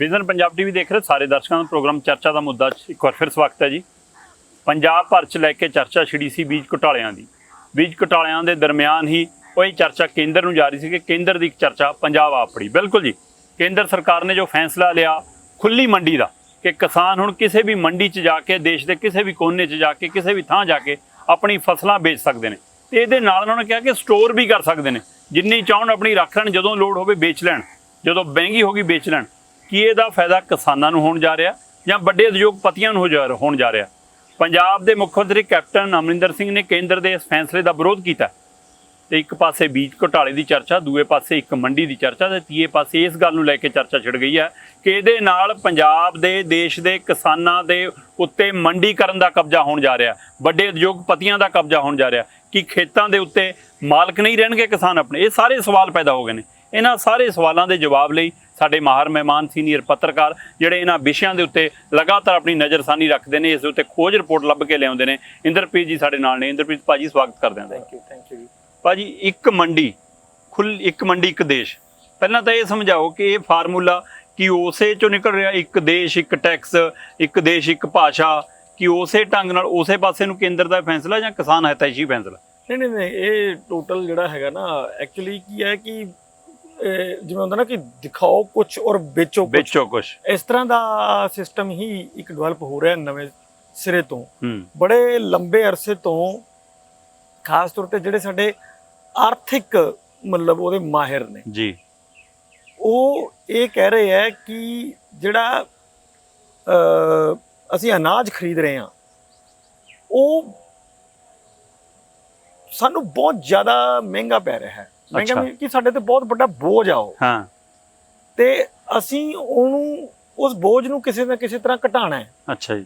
Vision Punjab TV ਦੇਖ ਰਹੇ ਸਾਰੇ ਦਰਸ਼ਕਾਂ ਦਾ ਪ੍ਰੋਗਰਾਮ ਚਰਚਾ ਦਾ ਮੁੱਦਾ ਇੱਕ ਵਾਰ ਫਿਰ ਸਵਾਗਤ ਹੈ ਜੀ। ਪੰਜਾਬ ਭਰ 'ਚ ਲੈ ਕੇ ਚਰਚਾ ਛਿੜੀ ਸੀ ਬੀਜ ਘੁਟਾਲਿਆਂ ਦੀ। ਬੀਜ ਘੁਟਾਲਿਆਂ ਦੇ ਦਰਮਿਆਨ ਹੀ ਉਹ ਚਰਚਾ ਕੇਂਦਰ ਨੂੰ ਜਾ ਰਹੀ ਸੀ ਕਿ ਕੇਂਦਰ ਦੀ ਇੱਕ ਚਰਚਾ ਪੰਜਾਬ ਆ ਪੜੀ। ਬਿਲਕੁਲ ਜੀ, ਕੇਂਦਰ ਸਰਕਾਰ ਨੇ ਜੋ ਫੈਸਲਾ ਲਿਆ ਖੁੱਲੀ ਮੰਡੀ ਦਾ ਕਿ ਕਿਸਾਨ ਹੁਣ ਕਿਸੇ ਵੀ ਮੰਡੀ 'ਚ ਜਾ ਕੇ ਦੇਸ਼ ਦੇ ਕਿਸੇ ਵੀ ਕੋਨੇ 'ਚ ਜਾ ਕੇ ਕਿਸੇ ਵੀ ਥਾਂ ਜਾ ਕੇ ਆਪਣੀ ਫਸਲਾਂ ਵੇਚ ਸਕਦੇ ਨੇ ਤੇ ਇਹਦੇ ਨਾਲ ਉਹਨਾਂ ਨੇ ਕਿਹਾ ਕਿ ਸਟੋਰ ਵੀ ਕਰ ਸਕਦੇ ਨੇ, ਜਿੰਨੀ ਚਾਹੁਣ ਆਪਣੀ ਰੱਖ ਲੈਣ, ਜਦੋਂ ਲੋੜ ਹੋਵੇ ਵੇਚ ਲੈਣ, ਜਦੋਂ ਮਹਿੰਗੀ ਹੋ ਗਈ ਵੇਚ ਲੈਣ। ਕੀ ਇਹਦਾ ਫਾਇਦਾ ਕਿਸਾਨਾਂ ਨੂੰ ਹੋਣ ਜਾ ਰਿਹਾ ਜਾਂ ਵੱਡੇ ਉਦਯੋਗਪਤੀਆਂ ਨੂੰ ਹੋਣ ਜਾ ਰਿਹਾ? ਪੰਜਾਬ ਦੇ ਮੁੱਖ ਮੰਤਰੀ ਕੈਪਟਨ ਅਮਰਿੰਦਰ ਸਿੰਘ ਨੇ ਕੇਂਦਰ ਦੇ ਇਸ ਫੈਸਲੇ ਦਾ ਵਿਰੋਧ ਕੀਤਾ ਤੇ ਇੱਕ ਪਾਸੇ ਬੀਜ ਘੁਟਾਲੇ ਦੀ ਚਰਚਾ, ਦੂਏ ਪਾਸੇ ਇੱਕ ਮੰਡੀ ਦੀ ਚਰਚਾ ਤੇ ਤੀਏ ਪਾਸੇ ਇਸ ਗੱਲ ਨੂੰ ਲੈ ਕੇ ਚਰਚਾ ਛਿੜ ਗਈ ਹੈ ਕਿ ਇਹਦੇ ਨਾਲ ਪੰਜਾਬ ਦੇ ਦੇਸ਼ ਦੇ ਕਿਸਾਨਾਂ ਦੇ ਉੱਤੇ ਮੰਡੀਕਰਨ ਦਾ ਕਬਜ਼ਾ ਹੋਣ ਜਾ ਰਿਹਾ, ਵੱਡੇ ਉਦਯੋਗਪਤੀਆਂ ਦਾ ਕਬਜ਼ਾ ਹੋਣ ਜਾ ਰਿਹਾ। ਕਿ ਖੇਤਾਂ ਦੇ ਉੱਤੇ ਮਾਲਕ ਨਹੀਂ ਰਹਿਣਗੇ ਕਿਸਾਨ ਆਪਣੇ? ਇਹ ਸਾਰੇ ਸਵਾਲ ਪੈਦਾ ਹੋ ਗਏ ਨੇ। ਇਹਨਾਂ ਸਾਰੇ ਸਵਾਲਾਂ ਦੇ ਜਵਾਬ ਲਈ ਸਾਡੇ ਮਾਹਰ ਮਹਿਮਾਨ ਸੀਨੀਅਰ ਪੱਤਰਕਾਰ ਜਿਹੜੇ ਇਹਨਾਂ ਵਿਸ਼ਿਆਂ ਦੇ ਉੱਤੇ ਲਗਾਤਾਰ ਆਪਣੀ ਨਜ਼ਰਸਾਨੀ ਰੱਖਦੇ ਨੇ, ਇਸ ਦੇ ਉੱਤੇ ਖੋਜ ਰਿਪੋਰਟ ਲੱਭ ਕੇ ਲਿਆਉਂਦੇ ਨੇ। ਇੰਦਰਪ੍ਰੀਤ ਜੀ ਸਾਡੇ ਨਾਲ ਨੇ। ਇੰਦਰਪ੍ਰੀਤ ਭਾਜੀ ਸਵਾਗਤ ਕਰਦੇ ਹਾਂ। ਥੈਂਕ ਯੂ ਜੀ ਭਾਜੀ। ਇੱਕ ਮੰਡੀ ਇੱਕ ਮੰਡੀ ਇੱਕ ਦੇਸ਼, ਪਹਿਲਾਂ ਤਾਂ ਇਹ ਸਮਝਾਓ ਕਿ ਇਹ ਫਾਰਮੂਲਾ ਕਿ ਉਸੇ ਚੋਂ ਨਿਕਲ ਰਿਹਾ ਇੱਕ ਦੇਸ਼ ਇੱਕ ਟੈਕਸ, ਇੱਕ ਦੇਸ਼ ਇੱਕ ਭਾਸ਼ਾ, ਕਿ ਉਸੇ ਢੰਗ ਨਾਲ ਉਸੇ ਪਾਸੇ ਨੂੰ ਕੇਂਦਰ ਦਾ ਫੈਸਲਾ ਜਾਂ ਕਿਸਾਨ ਹਿਤੈਸ਼ੀ ਫੈਸਲਾ? ਨਹੀਂ ਇਹ ਟੋਟਲ ਜਿਹੜਾ ਹੈਗਾ ਨਾ ਐਕਚੁਅਲੀ ਕੀ ਹੈ ਕਿ ਜਿਵੇਂ ਹੁੰਦਾ ਨਾ ਕਿ ਦਿਖਾਓ ਕੁਝ ਔਰ ਵੇਚੋ ਕੁਝ, ਇਸ ਤਰ੍ਹਾਂ ਦਾ ਸਿਸਟਮ ਹੀ ਇੱਕ ਡਿਵੈਲਪ ਹੋ ਰਿਹਾ ਨਵੇਂ ਸਿਰੇ ਤੋਂ। ਬੜੇ ਲੰਬੇ ਅਰਸੇ ਤੋਂ ਖਾਸ ਤੌਰ ਤੇ ਜਿਹੜੇ ਸਾਡੇ ਆਰਥਿਕ ਮਤਲਬ ਉਹਦੇ ਮਾਹਿਰ ਨੇ ਜੀ, ਉਹ ਇਹ ਕਹਿ ਰਹੇ ਹੈ ਕਿ ਜਿਹੜਾ ਅਸੀਂ ਅਨਾਜ ਖਰੀਦ ਰਹੇ ਹਾਂ ਉਹ ਸਾਨੂੰ ਬਹੁਤ ਜ਼ਿਆਦਾ ਮਹਿੰਗਾ ਪੈ ਰਿਹਾ ਹੈ। ਮਹਿੰਗਾ ਕਿ ਸਾਡੇ ਤੇ ਬਹੁਤ ਵੱਡਾ ਬੋਝ ਆ ਉਹ। ਹਾਂ, ਤੇ ਅਸੀਂ ਉਹਨੂੰ ਉਸ ਬੋਝ ਨੂੰ ਕਿਸੇ ਨਾ ਕਿਸੇ ਤਰ੍ਹਾਂ ਘਟਾਉਣਾ ਹੈ। ਅੱਛਾ ਜੀ।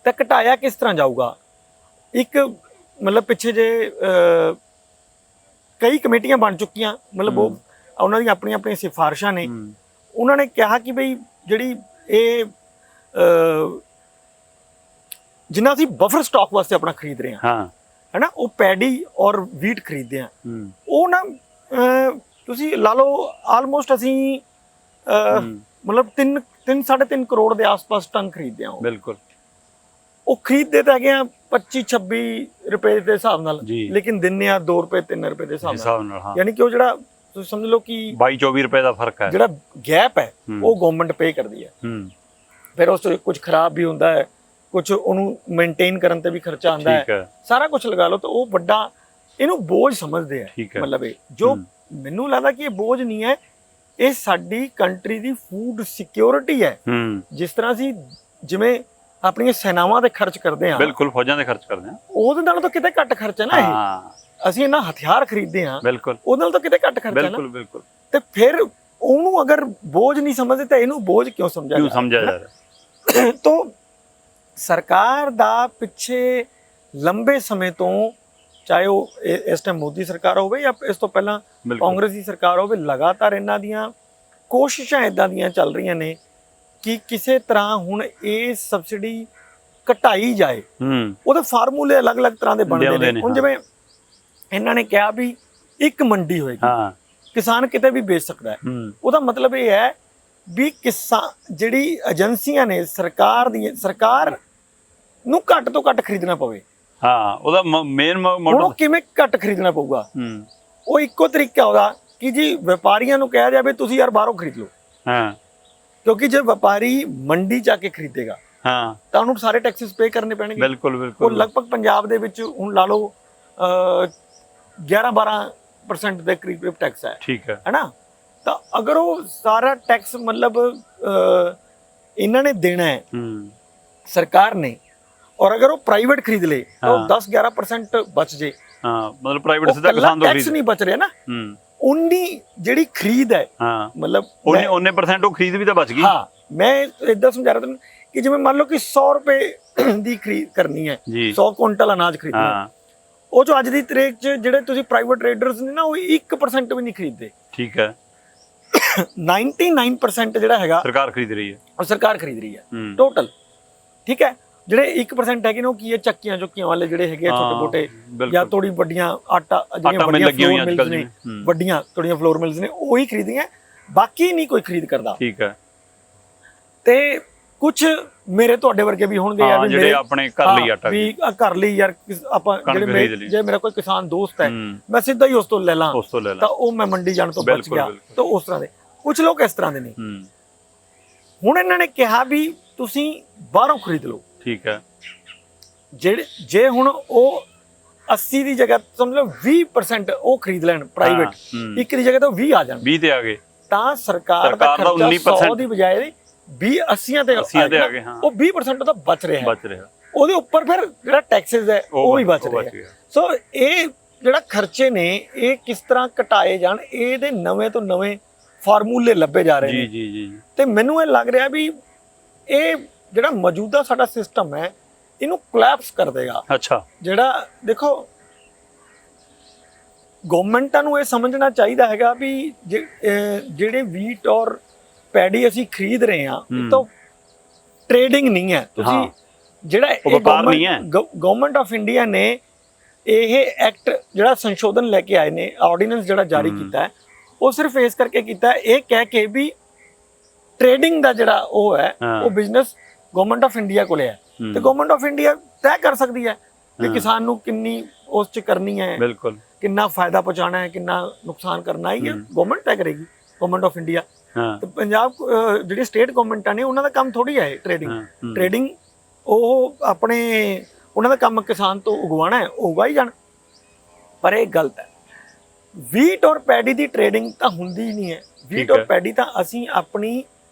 ਤਾਂ ਘਟਾਇਆ ਕਿਸ ਤਰ੍ਹਾਂ ਜਾਊਗਾ? ਇੱਕ ਮਤਲਬ ਪਿੱਛੇ ਜੇ ਕਈ ਕਮੇਟੀਆਂ ਬਣ ਚੁੱਕੀਆਂ, ਮਤਲਬ ਉਹ ਉਹਨਾਂ ਦੀਆਂ ਆਪਣੀਆਂ ਸਿਫਾਰਿਸ਼ਾਂ ਨੇ। ਉਹਨਾਂ ਨੇ ਕਿਹਾ ਕਿ ਬਈ ਜਿਹੜੀ ਇਹ ਜਿੰਨਾ ਅਸੀਂ ਬਫਰ ਸਟਾਕ ਵਾਸਤੇ ਆਪਣਾ ਖਰੀਦ ਰਹੇ ਹਾਂ ਹੈ ਨਾ, ਉਹ ਪੈਡੀ ਔਰ ਵੀਟ ਖਰੀਦਦੇ ਹਾਂ, ਉਹ ਨਾ ਤੁਸੀਂ ਲਾ ਲਓ ਆਲਮੋਸਟ ਅਸੀਂ ਮਤਲਬ 3.5 ਕਰੋੜ ਦੇ ਆਸ-ਪਾਸ ਟਨ ਖਰੀਦਦੇ ਹਾਂ। ਬਿਲਕੁਲ, ਉਹ ਖਰੀਦਦੇ ਤਾਂ ਹੈਗੇ ਆ 25-26 ਰੁਪਏ ਦੇ ਹਿਸਾਬ ਨਾਲ, ਲੇਕਿਨ ਦਿੰਨੇ ਆ 2 ਰੁਪਏ 3 ਰੁਪਏ ਦੇ ਹਿਸਾਬ ਨਾਲ। ਯਾਨੀ ਕਿ ਉਹ ਜਿਹੜਾ ਤੁਸੀਂ ਸਮਝ ਲਓ ਕਿ 22-24 ਰੁਪਏ ਦਾ ਫਰਕ ਹੈ, ਜਿਹੜਾ ਗੈਪ ਹੈ ਉਹ ਗਵਰਨਮੈਂਟ ਪੇ ਕਰਦੀ ਹੈ। ਫਿਰ ਉਸ ਤੋਂ ਕੁਝ ਖਰਾਬ ਵੀ ਹੁੰਦਾ ਹੈ, ਕੁਝ ਉਹਨੂੰ ਮੇਨਟੇਨ ਕਰਨ ਤੇ ਵੀ ਖਰਚਾ ਆਉਂਦਾ ਹੈ, ਸਾਰਾ ਕੁਝ ਲਗਾ ਲਓ ਤਾਂ ਉਹ ਵੱਡਾ ਇਹਨੂੰ ਬੋਝ ਸਮਝਦੇ ਆ। ਮਤਲਬ ਇਹ ਜੋ ਮੈਨੂੰ ਲੱਗਦਾ ਕਿ ਇਹ ਬੋਝ ਨਹੀਂ ਹੈ, ਇਹ ਸਾਡੀ ਕੰਟਰੀ ਦੀ ਫੂਡ ਸਿਕਿਉਰਿਟੀ ਹੈ। ਜਿਸ ਤਰ੍ਹਾਂ ਅਸੀਂ ਜਿਵੇਂ ਆਪਣੀਆਂ ਸੈਨਾਵਾਂ ਤੇ ਖਰਚ ਕਰਦੇ ਹਾਂ, ਬਿਲਕੁਲ ਫੌਜਾਂ ਦੇ ਖਰਚ ਕਰਦੇ ਹਾਂ, ਉਹਦੇ ਨਾਲੋਂ ਤਾਂ ਕਿਤੇ ਘੱਟ ਖਰਚ ਹੈ ਨਾ ਇਹ। ਅਸੀਂ ਇਹਨਾਂ ਹਥਿਆਰ ਖਰੀਦਦੇ ਹਾਂ, ਉਹਦੇ ਨਾਲ ਤਾਂ ਕਿਤੇ ਘੱਟ ਖਰਚ ਹੈ ਨਾ। ਤੇ ਫਿਰ ਉਹਨੂੰ ਅਗਰ ਬੋਝ ਨਹੀਂ ਸਮਝਦੇ ਤਾਂ ਇਹਨੂੰ ਬੋਝ ਕਿਉਂ ਸਮਝਿਆ ਜਾ ਰਿਹਾ? ਤਾਂ ਸਰਕਾਰ ਦਾ ਪਿੱਛੇ ਲੰਬੇ ਸਮੇਂ ਤੋਂ, ਚਾਹੇ ਉਹ ਇਸ ਟਾਈਮ ਮੋਦੀ ਸਰਕਾਰ ਹੋਵੇ ਜਾਂ ਇਸ ਤੋਂ ਪਹਿਲਾਂ ਕਾਂਗਰਸ ਦੀ ਸਰਕਾਰ ਹੋਵੇ, ਲਗਾਤਾਰ ਇਹਨਾਂ ਦੀਆਂ ਕੋਸ਼ਿਸ਼ਾਂ ਇਦਾਂ ਦੀਆਂ ਚੱਲ ਰਹੀਆਂ ਨੇ ਕਿ ਕਿਸੇ ਤਰ੍ਹਾਂ ਹੁਣ ਇਹ ਸਬਸਿਡੀ ਘਟਾਈ ਜਾਏ। ਉਹਦੇ ਫਾਰਮੂਲੇ ਅਲੱਗ-ਅਲੱਗ ਤਰ੍ਹਾਂ ਦੇ ਬਣਦੇ ਨੇ। ਹੁਣ ਜਿਵੇਂ ਇਹਨਾਂ ਨੇ ਕਿਹਾ ਵੀ ਇੱਕ ਮੰਡੀ ਹੋਏਗੀ, ਕਿਸਾਨ ਕਿਤੇ ਵੀ ਵੇਚ ਸਕਦਾ ਹੈ। ਉਹਦਾ ਮਤਲਬ ਇਹ ਹੈ ਵੀ ਕਿਸਾਨ ਜਿਹੜੀ ਏਜੰਸੀਆਂ ਨੇ ਸਰਕਾਰ ਨੂੰ ਘੱਟ ਤੋਂ ਘੱਟ ਖਰੀਦਣਾ ਪਵੇ। ਉਹਦਾ ਮੇਨ ਮੋਟਿਵ ਕਿਵੇਂ ਘੱਟ ਖਰੀਦਣਾ ਪਊਗਾ? ਉਹ ਇੱਕੋ ਤਰੀਕਾ ਉਹਦਾ ਕਿ ਜੀ ਵਪਾਰੀਆਂ ਨੂੰ ਕਿਹਾ ਜਾਵੇ ਤੁਸੀਂ ਯਾਰ ਬਾਹਰੋਂ ਖਰੀਦ ਲਓ, ਕਿਉਂਕਿ ਜੇ ਵਪਾਰੀ ਮੰਡੀ ਜਾ ਕੇ ਖਰੀਦੇਗਾ ਤਾਂ ਉਹਨੂੰ ਸਾਰੇ ਟੈਕਸਿਸ ਪੇ ਕਰਨੇ ਪੈਣਗੇ। ਬਿਲਕੁਲ ਉਹ ਲਗਭਗ ਪੰਜਾਬ ਦੇ ਵਿੱਚ ਹੁਣ ਲਾ ਲਓ 11-12% ਦੇ ਕਰੀਬ ਟੈਕਸ ਹੈ, ਹੈ ਨਾ। ਤਾਂ ਅਗਰ ਉਹ ਸਾਰਾ ਟੈਕਸ ਮਤਲਬ ਇਹਨਾਂ ਨੇ ਦੇਣਾ ਹੈ ਸਰਕਾਰ ਨੇ, ਔਰ ਅਗਰ ਉਹ ਪ੍ਰਾਈਵੇਟ ਖਰੀਦ ਲੇ ਤਾਂ 10-11% ਬਚ ਜੇ। ਮਤਲਬ ਪ੍ਰਾਈਵੇਟ ਸਿੱਧਾ ਕਿਸਾਨ ਤੋਂ ਟੈਕਸ ਨਹੀਂ ਬਚ ਰਿਹਾ ਨਾ, ਉਨੀ ਜਿਹੜੀ ਖਰੀਦ ਹੈ ਮਤਲਬ ਉਹਨੇ % ਉਹ ਖਰੀਦ ਵੀ ਤਾਂ ਬਚ ਗਈ। ਮੈਂ ਏਦਾਂ ਸਮਝਾ ਰਿਹਾ ਤੁਹਾਨੂੰ ਕਿ ਜਿਵੇਂ ਮੰਨ ਲਓ ਕਿ 100 ਰੁਪਏ ਦੀ ਖਰੀਦ ਕਰਨੀ ਹੈ, 100 ਕੁਇੰਟਲ ਅਨਾਜ ਖਰੀਦਣਾ, ਉਹ ਜੋ ਅੱਜ ਦੀ ਤਰੀਕ 'ਚ ਜਿਹੜੇ ਤੁਸੀਂ ਪ੍ਰਾਈਵੇਟ ਟ੍ਰੇਡਰਸ ਨੇ ਨਾ, ਉਹ 1% ਵੀ ਨਹੀਂ ਖਰੀਦਦੇ। ਠੀਕ ਹੈ, 99% ਜਿਹੜਾ ਹੈਗਾ ਸਰਕਾਰ ਖਰੀਦ ਰਹੀ ਹੈ, ਉਹ ਸਰਕਾਰ ਖਰੀਦ ਰਹੀ ਹੈ ਟੋਟਲ। ਠੀਕ ਹੈ, ਜਿਹੜੇ 1% ਹੈਗੇ ਨੇ ਉਹ ਕੀ ਹੈ, ਚੱਕੀਆਂ ਚੁੱਕੀਆਂ ਵਾਲੇ ਜਿਹੜੇ ਹੈਗੇ ਛੋਟੇ ਮੋਟੇ ਜਾਂ ਥੋੜੀ ਵੱਡੀਆਂ ਆਟਾ ਜਿਹੜੀਆਂ ਵੱਡੀਆਂ ਫਲੋਰ ਮਿਲਸ ਨੇ, ਵੱਡੀਆਂ ਥੋੜੀਆਂ ਫਲੋਰ ਮਿਲਸ ਨੇ, ਉਹੀ ਖਰੀਦੀਆਂ, ਬਾਕੀ ਨਹੀਂ ਕੋਈ ਖਰੀਦ ਕਰਦਾ। ਠੀਕ ਹੈ, ਤੇ ਕੁਝ ਮੇਰੇ ਤੁਹਾਡੇ ਵਰਗੇ ਵੀ ਹੋਣਗੇ ਯਾਰ ਵੀ ਜਿਹੜੇ ਆਪਣੇ ਘਰ ਲਈ ਆਟਾ ਵੀ ਘਰ ਲਈ ਯਾਰ ਆਪਾਂ ਜਿਹੜੇ ਜੇ ਮੇਰਾ ਕੋਈ ਕਿਸਾਨ ਦੋਸਤ ਹੈ ਮੈਂ ਸਿੱਧਾ ਹੀ ਉਸ ਤੋਂ ਲੈ ਲਾਂ ਤਾਂ ਉਹ ਮੈਂ ਮੰਡੀ ਜਾਣ ਤੋਂ ਬਚ ਗਿਆ। ਤਾਂ ਉਸ ਤਰ੍ਹਾਂ ਦੇ ਕੁਝ ਲੋਕ ਇਸ ਤਰ੍ਹਾਂ ਦੇ ਨੇ। ਹੁਣ ਇਹਨਾਂ ਨੇ ਕਿਹਾ ਵੀ ਤੁਸੀਂ ਬਾਹਰੋਂ ਖਰੀਦ ਲਓ। ਠੀਕ ਹੈ। ਜੇ ਹੁਣ ਉਹ 80 ਦੀ ਜਗ੍ਹਾ ਸਮਝ ਲਓ 20% ਉਹ ਖਰੀਦ ਲੈਣ ਪ੍ਰਾਈਵੇਟ, ਇੱਕ ਦੀ ਜਗ੍ਹਾ ਤੋਂ 20 ਆ ਜਾਣ, 20 ਤੇ ਆ ਗਏ, ਤਾਂ ਸਰਕਾਰ ਦਾ ਖਰਚਾ 100 ਦੀ ਬਜਾਏ 80 ਤੇ ਆ ਗਏ। ਉਹ 20% ਤਾਂ ਬਚ ਰਿਹਾ। ਉਹਦੇ ਉੱਪਰ ਫਿਰ ਜਿਹੜਾ ਟੈਕਸਸ ਹੈ ਉਹ ਵੀ ਬਚ ਰਿਹਾ। ਸੋ ਇਹ ਜਿਹੜਾ ਖਰਚੇ ਨੇ ਇਹ ਕਿਸ ਤਰ੍ਹਾਂ ਘਟਾਏ ਜਾਣ, ਇਹਦੇ ਨਵੇਂ ਤੋਂ ਨਵੇਂ ਫਾਰਮੂਲੇ ਲੱਭੇ ਜਾ ਰਹੇ ਨੇ। ਤੇ ਮੈਨੂੰ ਇਹ ਲੱਗ ਰਿਹਾ ਵੀ ਇਹ ਜਿਹੜਾ ਮੌਜੂਦਾ ਸਾਡਾ ਸਿਸਟਮ ਹੈ ਇਹਨੂੰ ਕੋਲੈਪਸ ਕਰ ਦੇਗਾ। ਅੱਛਾ। ਜਿਹੜਾ ਦੇਖੋ ਗਵਰਨਮੈਂਟਾਂ ਨੂੰ ਇਹ ਸਮਝਣਾ ਚਾਹੀਦਾ ਹੈਗਾ ਵੀ ਜਿਹੜੇ ਵੀਟ ਔਰ ਪੈਡੀ ਅਸੀਂ ਖਰੀਦ ਰਹੇ ਹਾਂ ਇਹ ਤਾਂ ਟ੍ਰੇਡਿੰਗ ਨਹੀਂ ਹੈ। ਤੁਸੀਂ ਜਿਹੜਾ ਗਵਰਨਮੈਂਟ ਆਫ ਇੰਡੀਆ ਨੇ ਇਹ ਐਕਟ ਜਿਹੜਾ ਸੰਸ਼ੋਧਨ ਲੈ ਕੇ ਆਏ ਨੇ, ਆਰਡੀਨੈਂਸ ਜਿਹੜਾ ਜਾਰੀ ਕੀਤਾ ਹੈ, ਉਹ ਸਿਰਫ ਇਸ ਕਰਕੇ ਕੀਤਾ ਇਹ ਕਹਿ ਕੇ ਵੀ ਟ੍ਰੇਡਿੰਗ ਦਾ ਜਿਹੜਾ ਉਹ ਹੈ ਉਹ ਬਿਜ਼ਨਸ ਗਵਰਨਮੈਂਟ ਆਫ ਇੰਡੀਆ ਕੋਲੇ ਹੈ ਤੇ ਗਵਰਨਮੈਂਟ ਆਫ ਇੰਡੀਆ ਤੈਅ ਕਰ ਸਕਦੀ ਹੈ ਕਿ ਕਿਸਾਨ ਨੂੰ ਕਿੰਨੀ ਉਸ ਚ ਕਰਨੀ ਹੈ, ਕਿੰਨਾ ਫਾਇਦਾ ਪਹੁੰਚਾਉਣਾ ਹੈ, ਕਿੰਨਾ ਨੁਕਸਾਨ ਕਰਨਾ ਹੈ, ਗਵਰਨਮੈਂਟ ਤੈਅ ਕਰੇਗੀ, ਗਵਰਨਮੈਂਟ ਆਫ ਇੰਡੀਆ। ਤੇ ਪੰਜਾਬ ਜਿਹੜੀ ਸਟੇਟ ਗਵਰਨਮੈਂਟਾਂ ਨੇ ਉਹਨਾਂ ਦਾ ਕੰਮ ਥੋੜੀ ਹੈ ਟ੍ਰੇਡਿੰਗ ਉਹ ਆਪਣੇ ਉਹਨਾਂ ਦਾ ਕੰਮ ਕਿਸਾਨ ਤੋਂ ਉਗਵਾਉਣਾ ਹੈ, ਉਹ ਉਗਾਈ ਜਾਣ। ਪਰ ਇਹ ਗਲਤ ਹੈ। ਵੀਟ ਔਰ ਪੈਡੀ ਦੀ ਟ੍ਰੇਡਿੰਗ ਤਾਂ ਹੁੰਦੀ ਨਹੀਂ ਹੈ। ਵੀਟ ਔਰ ਪੈਡੀ ਤਾਂ ਅਸੀਂ ਆਪਣੀ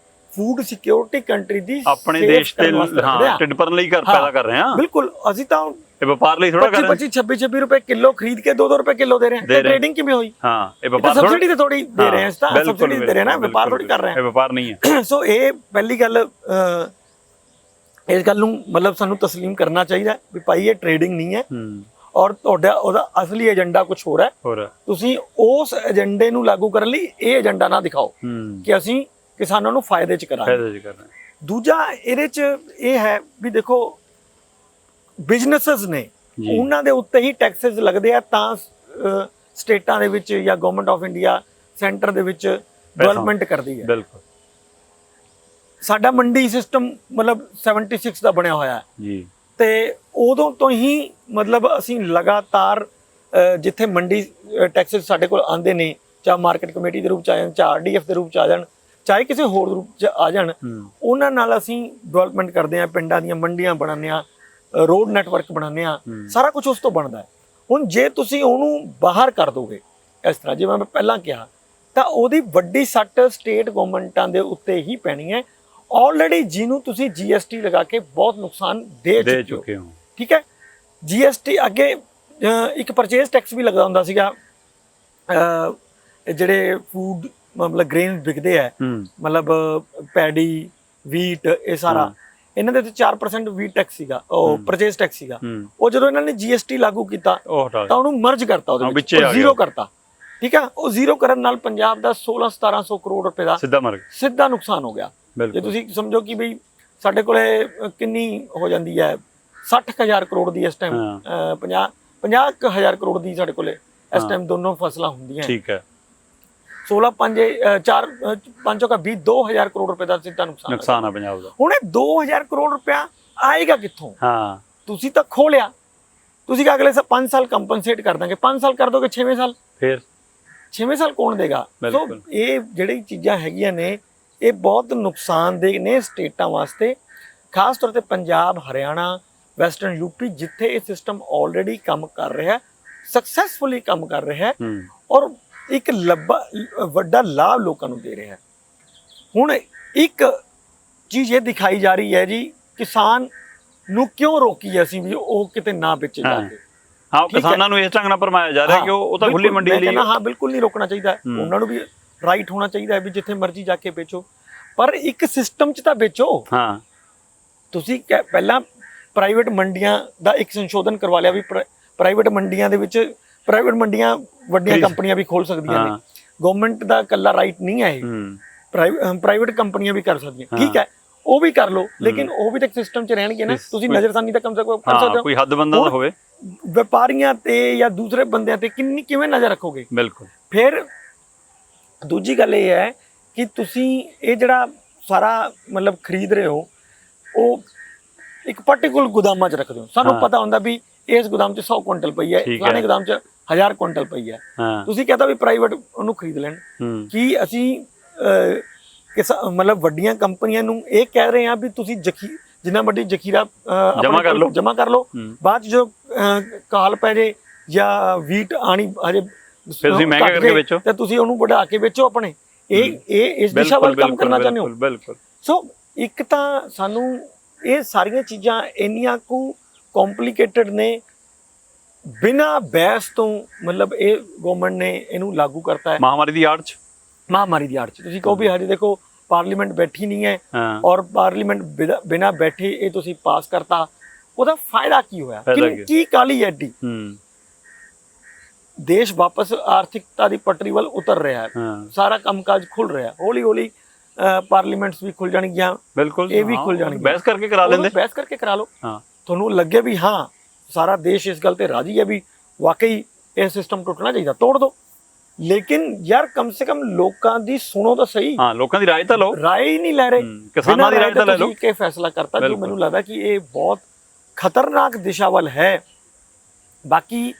ਫੂਡ ਸਿਕਿਉਰਿਟੀ ਕੰਟਰੀ ਦੀ ਆਪਣੇ ਦੇਸ਼ ਤੇ ਢਿੱਡ ਭਰਨ ਲਈ ਪੈਦਾ ਕਰ ਰਹੇ ਹਾਂ। ਬਿਲਕੁਲ। ਅਸੀਂ ਤਾਂ ਇਹ ਵਪਾਰ ਲਈ ਥੋੜਾ ਕਰ ਰਹੇ ਹਾਂ। 25-26 ਰੁਪਏ ਕਿਲੋ ਖਰੀਦ ਕੇ 2-2 ਰੁਪਏ ਕਿਲੋ ਦੇ ਰਹੇ ਹਾਂ। ਟ੍ਰੇਡਿੰਗ ਕਿਵੇਂ ਹੋਈ? ਇਹ ਵਪਾਰ ਸਬਸਿਡੀ ਤੇ ਥੋੜੀ ਦੇ ਰਹੇ ਹਾਂ। ਇਸ ਤਾਂ ਸਬਸਿਡੀ ਦੇ ਰਹੇ ਨਾ, ਵਪਾਰ ਥੋੜੀ ਕਰ ਰਹੇ ਹਾਂ। ਇਹ ਵਪਾਰ ਨਹੀਂ ਹੈ। ਸੋ ਇਹ ਪਹਿਲੀ ਗੱਲ, ਇਸ ਗੱਲ ਨੂੰ ਮਤਲਬ ਸਾਨੂੰ ਤਸਲੀਮ ਕਰਨਾ ਚਾਹੀਦਾ ਵੀ ਭਾਈ ਇਹ ਟ੍ਰੇਡਿੰਗ ਨਹੀਂ ਹੈ ਔਰ ਤੁਹਾਡਾ ਉਹਦਾ ਅਸਲੀ ਏਜੰਡਾ ਕੁਝ ਹੋਰ ਹੈ। ਤੁਸੀਂ ਉਸ ਏਜੰਡੇ ਨੂੰ ਲਾਗੂ ਕਰਨ ਲਈ ਇਹ ਏਜੰਡਾ ਨਾ ਦਿਖਾਓ ਕਿ ਅਸੀਂ ਕਿਸਾਨਾਂ ਨੂੰ ਫਾਇਦੇ ਚ ਕਰਾਂਗੇ। ਦੂਜਾ ਇਹਦੇ ਚ ਇਹ ਹੈ ਵੀ ਦੇਖੋ ਬਿਜ਼ਨੈਸਸ ਨੇ ਉਹਨਾਂ ਦੇ ਉੱਤੇ ਹੀ ਟੈਕਸਸ ਲੱਗਦੇ ਆ ਤਾਂ ਸਟੇਟਾਂ ਦੇ ਵਿੱਚ ਜਾਂ ਗਵਰਨਮੈਂਟ ਆਫ ਇੰਡੀਆ ਸੈਂਟਰ ਦੇ ਵਿੱਚ ਡਿਵੈਲਪਮੈਂਟ ਕਰਦੀ ਹੈ। ਬਿਲਕੁਲ। ਸਾਡਾ ਮੰਡੀ ਸਿਸਟਮ ਮਤਲਬ 76 ਦਾ ਬਣਿਆ ਹੋਇਆ ਹੈ ਤੇ ਉਦੋਂ ਤੋਂ ਹੀ ਮਤਲਬ ਅਸੀਂ ਲਗਾਤਾਰ ਜਿੱਥੇ ਮੰਡੀ ਟੈਕਸਸ ਸਾਡੇ ਕੋਲ ਆਉਂਦੇ ਨੇ, ਚਾਹੇ ਮਾਰਕੀਟ ਕਮੇਟੀ ਦੇ ਰੂਪ ਚ ਆ ਜਾਣ, ਚਾਹੇ RDF ਦੇ ਰੂਪ ਚ ਆ ਜਾਣ, ਚਾਹੇ ਕਿਸੇ ਹੋਰ ਰੂਪ ਚ ਆ ਜਾਣ, ਉਹਨਾਂ ਨਾਲ ਅਸੀਂ ਡਿਵੈਲਪਮੈਂਟ ਕਰਦੇ ਹਾਂ, ਪਿੰਡਾਂ ਦੀਆਂ ਮੰਡੀਆਂ ਬਣਾਉਂਦੇ ਹਾਂ, ਰੋਡ ਨੈਟਵਰਕ ਬਣਾਉਂਦੇ ਹਾਂ, ਸਾਰਾ ਕੁਝ ਉਸ ਤੋਂ ਬਣਦਾ ਹੈ। ਹੁਣ ਜੇ ਤੁਸੀਂ ਉਹਨੂੰ ਬਾਹਰ ਕਰ ਦੋਗੇ ਇਸ ਤਰ੍ਹਾਂ ਜਿਵੇਂ ਮੈਂ ਪਹਿਲਾਂ ਕਿਹਾ, ਤਾਂ ਉਹਦੀ ਵੱਡੀ ਸੱਟ ਸਟੇਟ ਗਵਰਨਮੈਂਟਾਂ ਦੇ ਉੱਤੇ ਹੀ ਪੈਣੀ ਹੈ। ਆਲਰੇਡੀ ਜਿਹਨੂੰ ਤੁਸੀਂ GST ਲਗਾ ਕੇ ਬਹੁਤ ਨੁਕਸਾਨ ਦੇ ਚੁੱਕੇ ਹੋ। ਠੀਕ ਹੈ। GST ਅੱਗੇ ਇੱਕ ਪਰਚੇਸ ਟੈਕਸ ਵੀ ਲੱਗਦਾ ਹੁੰਦਾ ਸੀਗਾ ਜਿਹੜੇ ਫੂਡ ਮਤਲਬ ਗ੍ਰੇਨ ਵਿਕਦੇ ਹੈ, ਮਤਲਬ ਪੈਡੀ, ਵੀਟ, ਇਹ ਸਾਰਾ ਇਹਨਾਂ ਦੇ 4% ਵੀਟ ਟੈਕਸ ਸੀਗਾ, ਉਹ ਪਰਚੇਸ ਟੈਕਸ ਸੀਗਾ। ਉਹ ਜਦੋਂ ਇਹਨਾਂ ਨੇ GST ਲਾਗੂ ਕੀਤਾ ਤਾਂ ਉਹਨੂੰ ਮਰਜ ਕਰਤਾ, ਉਹਦੇ ਵਿੱਚ ਜ਼ੀਰੋ ਕਰਤਾ। ਠੀਕ ਹੈ। ਉਹ ਜ਼ੀਰੋ ਕਰਨ ਨਾਲ ਪੰਜਾਬ ਦਾ 1600-1700 ਕਰੋੜ ਰੁਪਏ ਦਾ ਸਿੱਧਾ ਨੁਕਸਾਨ ਹੋ ਗਿਆ। ਜੇ ਤੁਸੀਂ ਸਮਝੋ ਕਿ ਬਈ ਸਾਡੇ ਕੋਲੇ ਕਿੰਨੀ ਹੋ ਜਾਂਦੀ ਹੈ 60,000 ਕਰੋੜ ਦੀ ਇਸ ਟਾਈਮ 50,000 ਕਰੋੜ ਦੀ ਸਾਡੇ ਕੋਲੇ ਇਸ ਟਾਈਮ ਦੋਨੋਂ ਫਸਲਾਂ ਹੁੰਦੀਆਂ। ਠੀਕ ਹੈ। 16 5 4 5 का 20 2,000 ਕਰੋੜ ਰੁਪਏ ਦਾ ਸਿੱਧਾ ਨੁਕਸਾਨ ਹੈ ਪੰਜਾਬ ਦਾ। ਹੁਣ ਇਹ 2,000 ਕਰੋੜ ਰੁਪਇਆ ਆਏਗਾ ਕਿੱਥੋਂ? ਤੁਸੀਂ ਤਾਂ ਖੋਲਿਆ, ਤੁਸੀਂ ਕਿ ਅਗਲੇ 5 ਸਾਲ ਕੰਪਨਸੇਟ ਕਰ ਦਾਂਗੇ, 5 ਸਾਲ ਕਰ ਦੋਗੇ, 6ਵੇਂ ਸਾਲ ਫਿਰ 6ਵੇਂ ਸਾਲ ਕੌਣ ਦੇਗਾ? ਸੋ ਇਹ ਜਿਹੜੀ ਚੀਜ਼ਾਂ ਹੈਗੀਆਂ ਨੇ ਇਹ ਬਹੁਤ ਨੁਕਸਾਨਦੇਹ ਨੇ ਸਟੇਟਾਂ ਵਾਸਤੇ, ਖਾਸ ਤੌਰ ਤੇ ਪੰਜਾਬ, ਹਰਿਆਣਾ, ਵੈਸਟਰਨ ਯੂਪੀ, ਜਿੱਥੇ ਇਹ ਸਿਸਟਮ ਆਲਰੇਡੀ ਕੰਮ ਕਰ ਰਿਹਾ, ਸਕਸੈਸਫੁਲੀ ਕੰਮ ਕਰ ਰਿਹਾ ਔਰ ਇੱਕ ਵੱਡਾ ਲਾਭ ਲੋਕਾਂ ਨੂੰ ਦੇ ਰਿਹਾ। ਹੁਣ ਇੱਕ ਚੀਜ਼ ਇਹ ਦਿਖਾਈ ਜਾ ਰਹੀ ਹੈ ਜੀ, ਕਿਸਾਨ ਨੂੰ ਕਿਉਂ ਰੋਕੀ ਅਸੀਂ ਵੀ ਉਹ ਕਿਤੇ ਨਾ ਵੇਚੇ ਜਾ ਕੇ। ਕਿਸਾਨਾਂ ਨੂੰ ਇਸ ਢੰਗ ਨਾਲ ਭਰਮਾਇਆ ਜਾ ਰਿਹਾ ਕਿ ਉਹ ਤਾਂ ਖੁੱਲੀ ਮੰਡੀ ਲਈ। ਹਾਂ, ਬਿਲਕੁਲ ਨਹੀਂ ਰੋਕਣਾ ਚਾਹੀਦਾ। ਉਹਨਾਂ ਨੂੰ ਵੀ ਰਾਈਟ ਹੋਣਾ ਚਾਹੀਦਾ ਹੈ ਵੀ ਜਿੱਥੇ ਮਰਜ਼ੀ ਜਾ ਕੇ ਵੇਚੋ, ਪਰ ਇੱਕ ਸਿਸਟਮ 'ਚ ਤਾਂ ਵੇਚੋ। ਤੁਸੀਂ ਪਹਿਲਾਂ ਪ੍ਰਾਈਵੇਟ ਮੰਡੀਆਂ ਦਾ ਇੱਕ ਸੰਸ਼ੋਧਨ ਕਰਵਾ ਲਿਆ ਵੀ ਪ੍ਰਾਈਵੇਟ ਮੰਡੀਆਂ ਦੇ ਵਿੱਚ ਪ੍ਰਾਈਵੇਟ ਮੰਡੀਆਂ ਵੱਡੀਆਂ ਕੰਪਨੀਆਂ ਵੀ ਖੋਲ ਸਕਦੀਆਂ ਨੇ, ਗਵਰਨਮੈਂਟ ਦਾ ਇਕੱਲਾ ਰਾਈਟ ਨਹੀਂ ਹੈ ਇਹ, ਪ੍ਰਾਈਵੇਟ ਕੰਪਨੀਆਂ ਵੀ ਕਰ ਸਕਦੀਆਂ। ਠੀਕ ਹੈ, ਉਹ ਵੀ ਕਰ ਲਓ, ਲੇਕਿਨ ਉਹ ਵੀ ਤਾਂ ਸਿਸਟਮ 'ਚ ਰਹਿਣਗੇ ਨਾ। ਤੁਸੀਂ ਨਜ਼ਰਸਾਨੀ ਤਾਂ ਕਮ ਸੇ ਕਮ ਕਰ ਸਕਦੇ ਹੋ, ਕੋਈ ਹੱਦ ਬੰਦਾ ਤਾਂ ਹੋਵੇ। ਵਪਾਰੀਆਂ ਤੇ ਜਾਂ ਦੂਸਰੇ ਬੰਦਿਆਂ ਤੇ ਕਿਵੇਂ ਨਜ਼ਰ ਰੱਖੋਗੇ? ਬਿਲਕੁਲ। ਫਿਰ ਦੂਜੀ ਗੱਲ ਇਹ ਹੈ ਕਿ ਤੁਸੀਂ ਇਹ ਜਿਹੜਾ ਸਾਰਾ ਮਤਲਬ ਖਰੀਦ ਰਹੇ ਹੋ ਉਹ ਇੱਕ ਪਾਰਟਿਕੂਲਰ ਗੋਦਾਮਾਂ 'ਚ ਰੱਖਦੇ ਹੋ। ਸਾਨੂੰ ਪਤਾ ਹੁੰਦਾ ਵੀ ਇਸ ਗੋਦਾਮ 'ਚ 100 ਕੁਇੰਟਲ ਪਈ ਹੈ, ਫਲਾਣੇ ਗੋਦਾਮ 'ਚ 1000 ਕੁਇੰਟਲ ਪਈ ਹੈ। ਤੁਸੀਂ ਕਹਤਾ ਵੀ ਪ੍ਰਾਈਵੇਟ ਉਹਨੂੰ ਖਰੀਦ ਲੈਣ। ਕੀ ਅਸੀਂ ਮਤਲਬ ਵੱਡੀਆਂ ਕੰਪਨੀਆਂ ਨੂੰ ਇਹ ਕਹਿ ਰਹੇ ਹਾਂ ਵੀ ਤੁਸੀਂ ਜਿੰਨਾ ਵੱਡੀ ਜ਼ਖੀਰਾ ਜਮਾ ਕਰ ਲਓ, ਬਾਅਦ 'ਚ ਜੋ ਕਾਲ ਪੈ ਜੇ ਜਾਂ ਵੀਟ ਆਣੀ ਹਜੇ ਤੁਸੀਂ ਮਹਿੰਗਾ ਕਰਕੇ ਵੇਚੋ ਤੇ ਤੁਸੀਂ ਉਹਨੂੰ ਵਧਾ ਕੇ ਵੇਚੋ ਆਪਣੇ। ਇਹ ਇਸ ਦਿਸ਼ਾ ਵੱਲ ਕੰਮ ਕਰਨਾ ਚਾਹੁੰਦੇ ਹੋ। ਬਿਲਕੁਲ। ਸੋ ਇੱਕ ਤਾਂ ਸਾਨੂੰ ਇਹ ਸਾਰੀਆਂ ਚੀਜ਼ਾਂ ਇੰਨੀਆਂ ਕੁ ਕੰਪਲਿਕੇਟਡ ਨੇ, ਬਿਨਾਂ ਬਹਿਸ ਤੋਂ ਮਤਲਬ ਇਹ ਗਵਰਨਮੈਂਟ ਨੇ ਇਹਨੂੰ ਲਾਗੂ ਕਰਤਾ ਹੈ ਮਹਾਮਾਰੀ ਦੀ ਆੜ 'ਚ। ਤੁਸੀਂ ਕਹੋ ਵੀ ਹਜੇ ਦੇਖੋ ਪਾਰਲੀਮੈਂਟ ਬੈਠੀ ਨਹੀਂ ਹੈ ਔਰ ਪਾਰਲੀਮੈਂਟ ਬਿਨਾਂ ਬੈਠੇ ਇਹ ਤੁਸੀਂ ਪਾਸ ਕਰਤਾ, ਉਹਦਾ ਫਾਇਦਾ ਕੀ ਹੋਇਆ? ਕੀ ਕਾਲੀ ਐਡੀ? ਦੇਸ਼ ਵਾਪਸ ਆਰਥਿਕਤਾ ਦੀ ਪਟੜੀ ਵੱਲ ਉਤਰ ਰਿਹਾ ਹੈ, ਸਾਰਾ ਕੰਮਕਾਜ ਖੁੱਲ ਰਿਹਾ, ਹੌਲੀ ਹੌਲੀ ਪਾਰਲੀਮੈਂਟਸ ਵੀ ਖੁੱਲ ਜਾਣਗੀਆਂ, ਬਿਲਕੁਲ ਇਹ ਵੀ ਖੁੱਲ ਜਾਣਗੀਆਂ। ਬਹਿਸ ਕਰਕੇ ਕਰਾ ਲੈਂਦੇ, ਬਹਿਸ ਕਰਕੇ ਕਰਾ ਲਓ। ਤੁਹਾਨੂੰ ਲੱਗੇ ਵੀ ਹਾਂ ਸਾਰਾ ਦੇਸ਼ ਇਸ ਗੱਲ ਤੇ ਰਾਜੀ ਹੈ ਵੀ ਵਾਕਈ ਇਹ ਸਿਸਟਮ ਟੁੱਟਣਾ ਚਾਹੀਦਾ, ਤੋੜ ਦਿਓ। ਲੇਕਿਨ ਯਾਰ ਕਮ ਸੇ ਕਮ ਲੋਕਾਂ ਦੀ ਸੁਣੋ ਤਾਂ ਸਹੀ। ਲੋਕਾਂ ਦੀ ਰਾਏ ਤਾਂ ਲਓ। ਰਾਏ ਹੀ ਨਹੀਂ ਲੈ ਰਹੇ, ਕਿਸਾਨਾਂ ਦੀ ਰਾਏ ਤਾਂ ਲੈ ਲਓ। ਇਹ ਫੈਸਲਾ ਕਰਤਾ ਜੋ ਮੈਨੂੰ ਲੱਗਦਾ ਕਿ ਇਹ ਬਹੁਤ ਖਤਰਨਾਕ ਦਿਸ਼ਾ ਵੱਲ ਹੈ। ਬਾਕੀ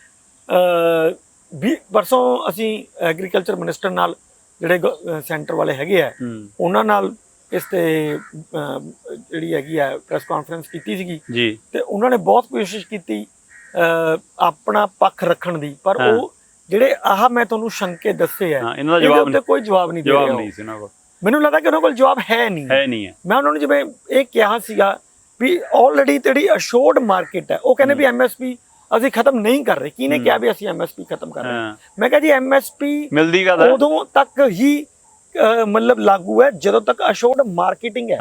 ਪਰਸੋਂ ਅਸੀਂ ਐਗਰੀਕਲਚਰ ਮਿਨਿਸਟਰ ਨਾਲ ਜਿਹੜੇ ਸੈਂਟਰ ਵਾਲੇ ਹੈਗੇ ਆ ਉਹਨਾਂ ਨਾਲ ਇਸ ਤੇ ਜਿਹੜੀ ਹੈਗੀ ਆ ਪ੍ਰੈਸ ਕਾਨਫਰੰਸ ਕੀਤੀ ਸੀਗੀ ਜੀ, ਤੇ ਉਹਨਾਂ ਨੇ ਬਹੁਤ ਕੋਸ਼ਿਸ਼ ਕੀਤੀ ਆਪਣਾ ਪੱਖ ਰੱਖਣ ਦੀ, ਪਰ ਉਹ ਜਿਹੜੇ ਮੈਂ ਤੁਹਾਨੂੰ ਸ਼ੰਕੇ ਦੱਸੇ ਆ ਇਹਦੇ ਉੱਤੇ ਕੋਈ ਜਵਾਬ ਨਹੀਂ ਦੇ ਰਿਹਾ। ਮੈਨੂੰ ਲੱਗਦਾ ਕਿ ਉਹਨਾਂ ਕੋਲ ਜਵਾਬ ਹੈ ਨਹੀਂ। ਮੈਂ ਉਹਨਾਂ ਨੂੰ ਜਿਵੇਂ ਇਹ ਕਿਹਾ ਸੀਗਾ ਵੀ ਆਲਰੇਡੀ ਜਿਹੜੀ ਅਸ਼ੋਰਡ ਮਾਰਕੀਟ ਹੈ, ਉਹ ਕਹਿੰਦੇ ਵੀ MSP ਅਸੀਂ ਖਤਮ ਨਹੀਂ ਕਰ ਰਹੇ। ਕਿਹਨੇ ਕਿਹਾ ਵੀ ਅਸੀਂ MSP ਖਤਮ ਕਰ ਰਹੇ? ਮੈਂ ਕਿਹਾ ਜੀ MSP ਮਿਲਦੀ ਉਦੋਂ ਤੱਕ ਹੀ ਮਤਲਬ ਲਾਗੂ ਹੈ ਜਦੋਂ ਤੱਕ ਅਸ਼ੋਰਡ ਮਾਰਕੀਟਿੰਗ ਹੈ।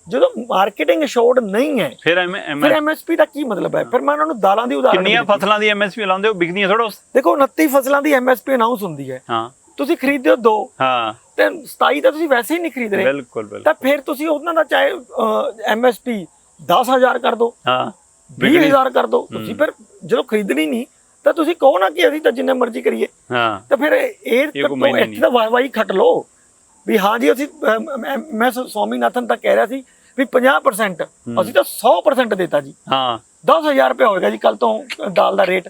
ਜਦੋਂ ਮਾਰਕੀਟਿੰਗ ਅਸ਼ੋਰਡ ਨਹੀਂ ਹੈ ਫਿਰ MSP ਦਾ ਕੀ ਮਤਲਬ ਹੈ? ਫਿਰ ਮੈਂ ਉਹਨਾਂ ਨੂੰ ਦਾਲਾਂ ਦੀ ਉਦਾਹਰਨ, ਕਿੰਨੀਆਂ ਫਸਲਾਂ ਦੀ MSP ਲਾਉਂਦੇ ਹੋ, ਵਿਕਦੀਆਂ ਥੋੜਾ। ਦੇਖੋ 29 ਫਸਲਾਂ ਦੀ MSP ਅਨਾਉਂਸ ਹੁੰਦੀ ਹੈ, ਤੁਸੀਂ ਖਰੀਦਦੇ ਹੋ 2 ਤੇ 27 ਤਾਂ ਤੁਸੀਂ ਵੈਸੇ ਹੀ ਨਹੀਂ ਖਰੀਦ ਰਹੇ। ਬਿਲਕੁਲ। ਤਾਂ ਫਿਰ ਤੁਸੀਂ ਉਹਨਾਂ ਦਾ ਚਾਹੇ MSP 10,000 ਕਰ ਦੋ, 20,000 ਕਰ ਦੋ, ਤੁਸੀਂ ਫਿਰ ਜਦੋਂ ਖਰੀਦਣੀ ਨਹੀਂ ਤਾਂ ਤੁਸੀਂ ਕਹੋ ਨਾ ਕਿ ਅਸੀਂ ਤਾਂ ਜਿੰਨੇ ਮਰਜ਼ੀ ਕਰੀਏ। ਤਾਂ ਫਿਰ ਇੱਥੇ ਤਾਂ ਵਾਹਵਾਹੀ ਖੱਟ ਲਓ ਵੀ ਹਾਂ ਜੀ ਅਸੀਂ, ਮੈਂ ਸਵਾਮੀਨਾਥਨ ਤਾਂ ਕਹਿ ਰਿਹਾ ਸੀ ਵੀ 50%, ਅਸੀਂ ਤਾਂ 100% ਦੇਤਾ ਜੀ। 10,000 ਰੁਪਏ ਹੋਏਗਾ ਜੀ ਕੱਲ ਤੋਂ ਦਾਲ ਦਾ ਰੇਟ।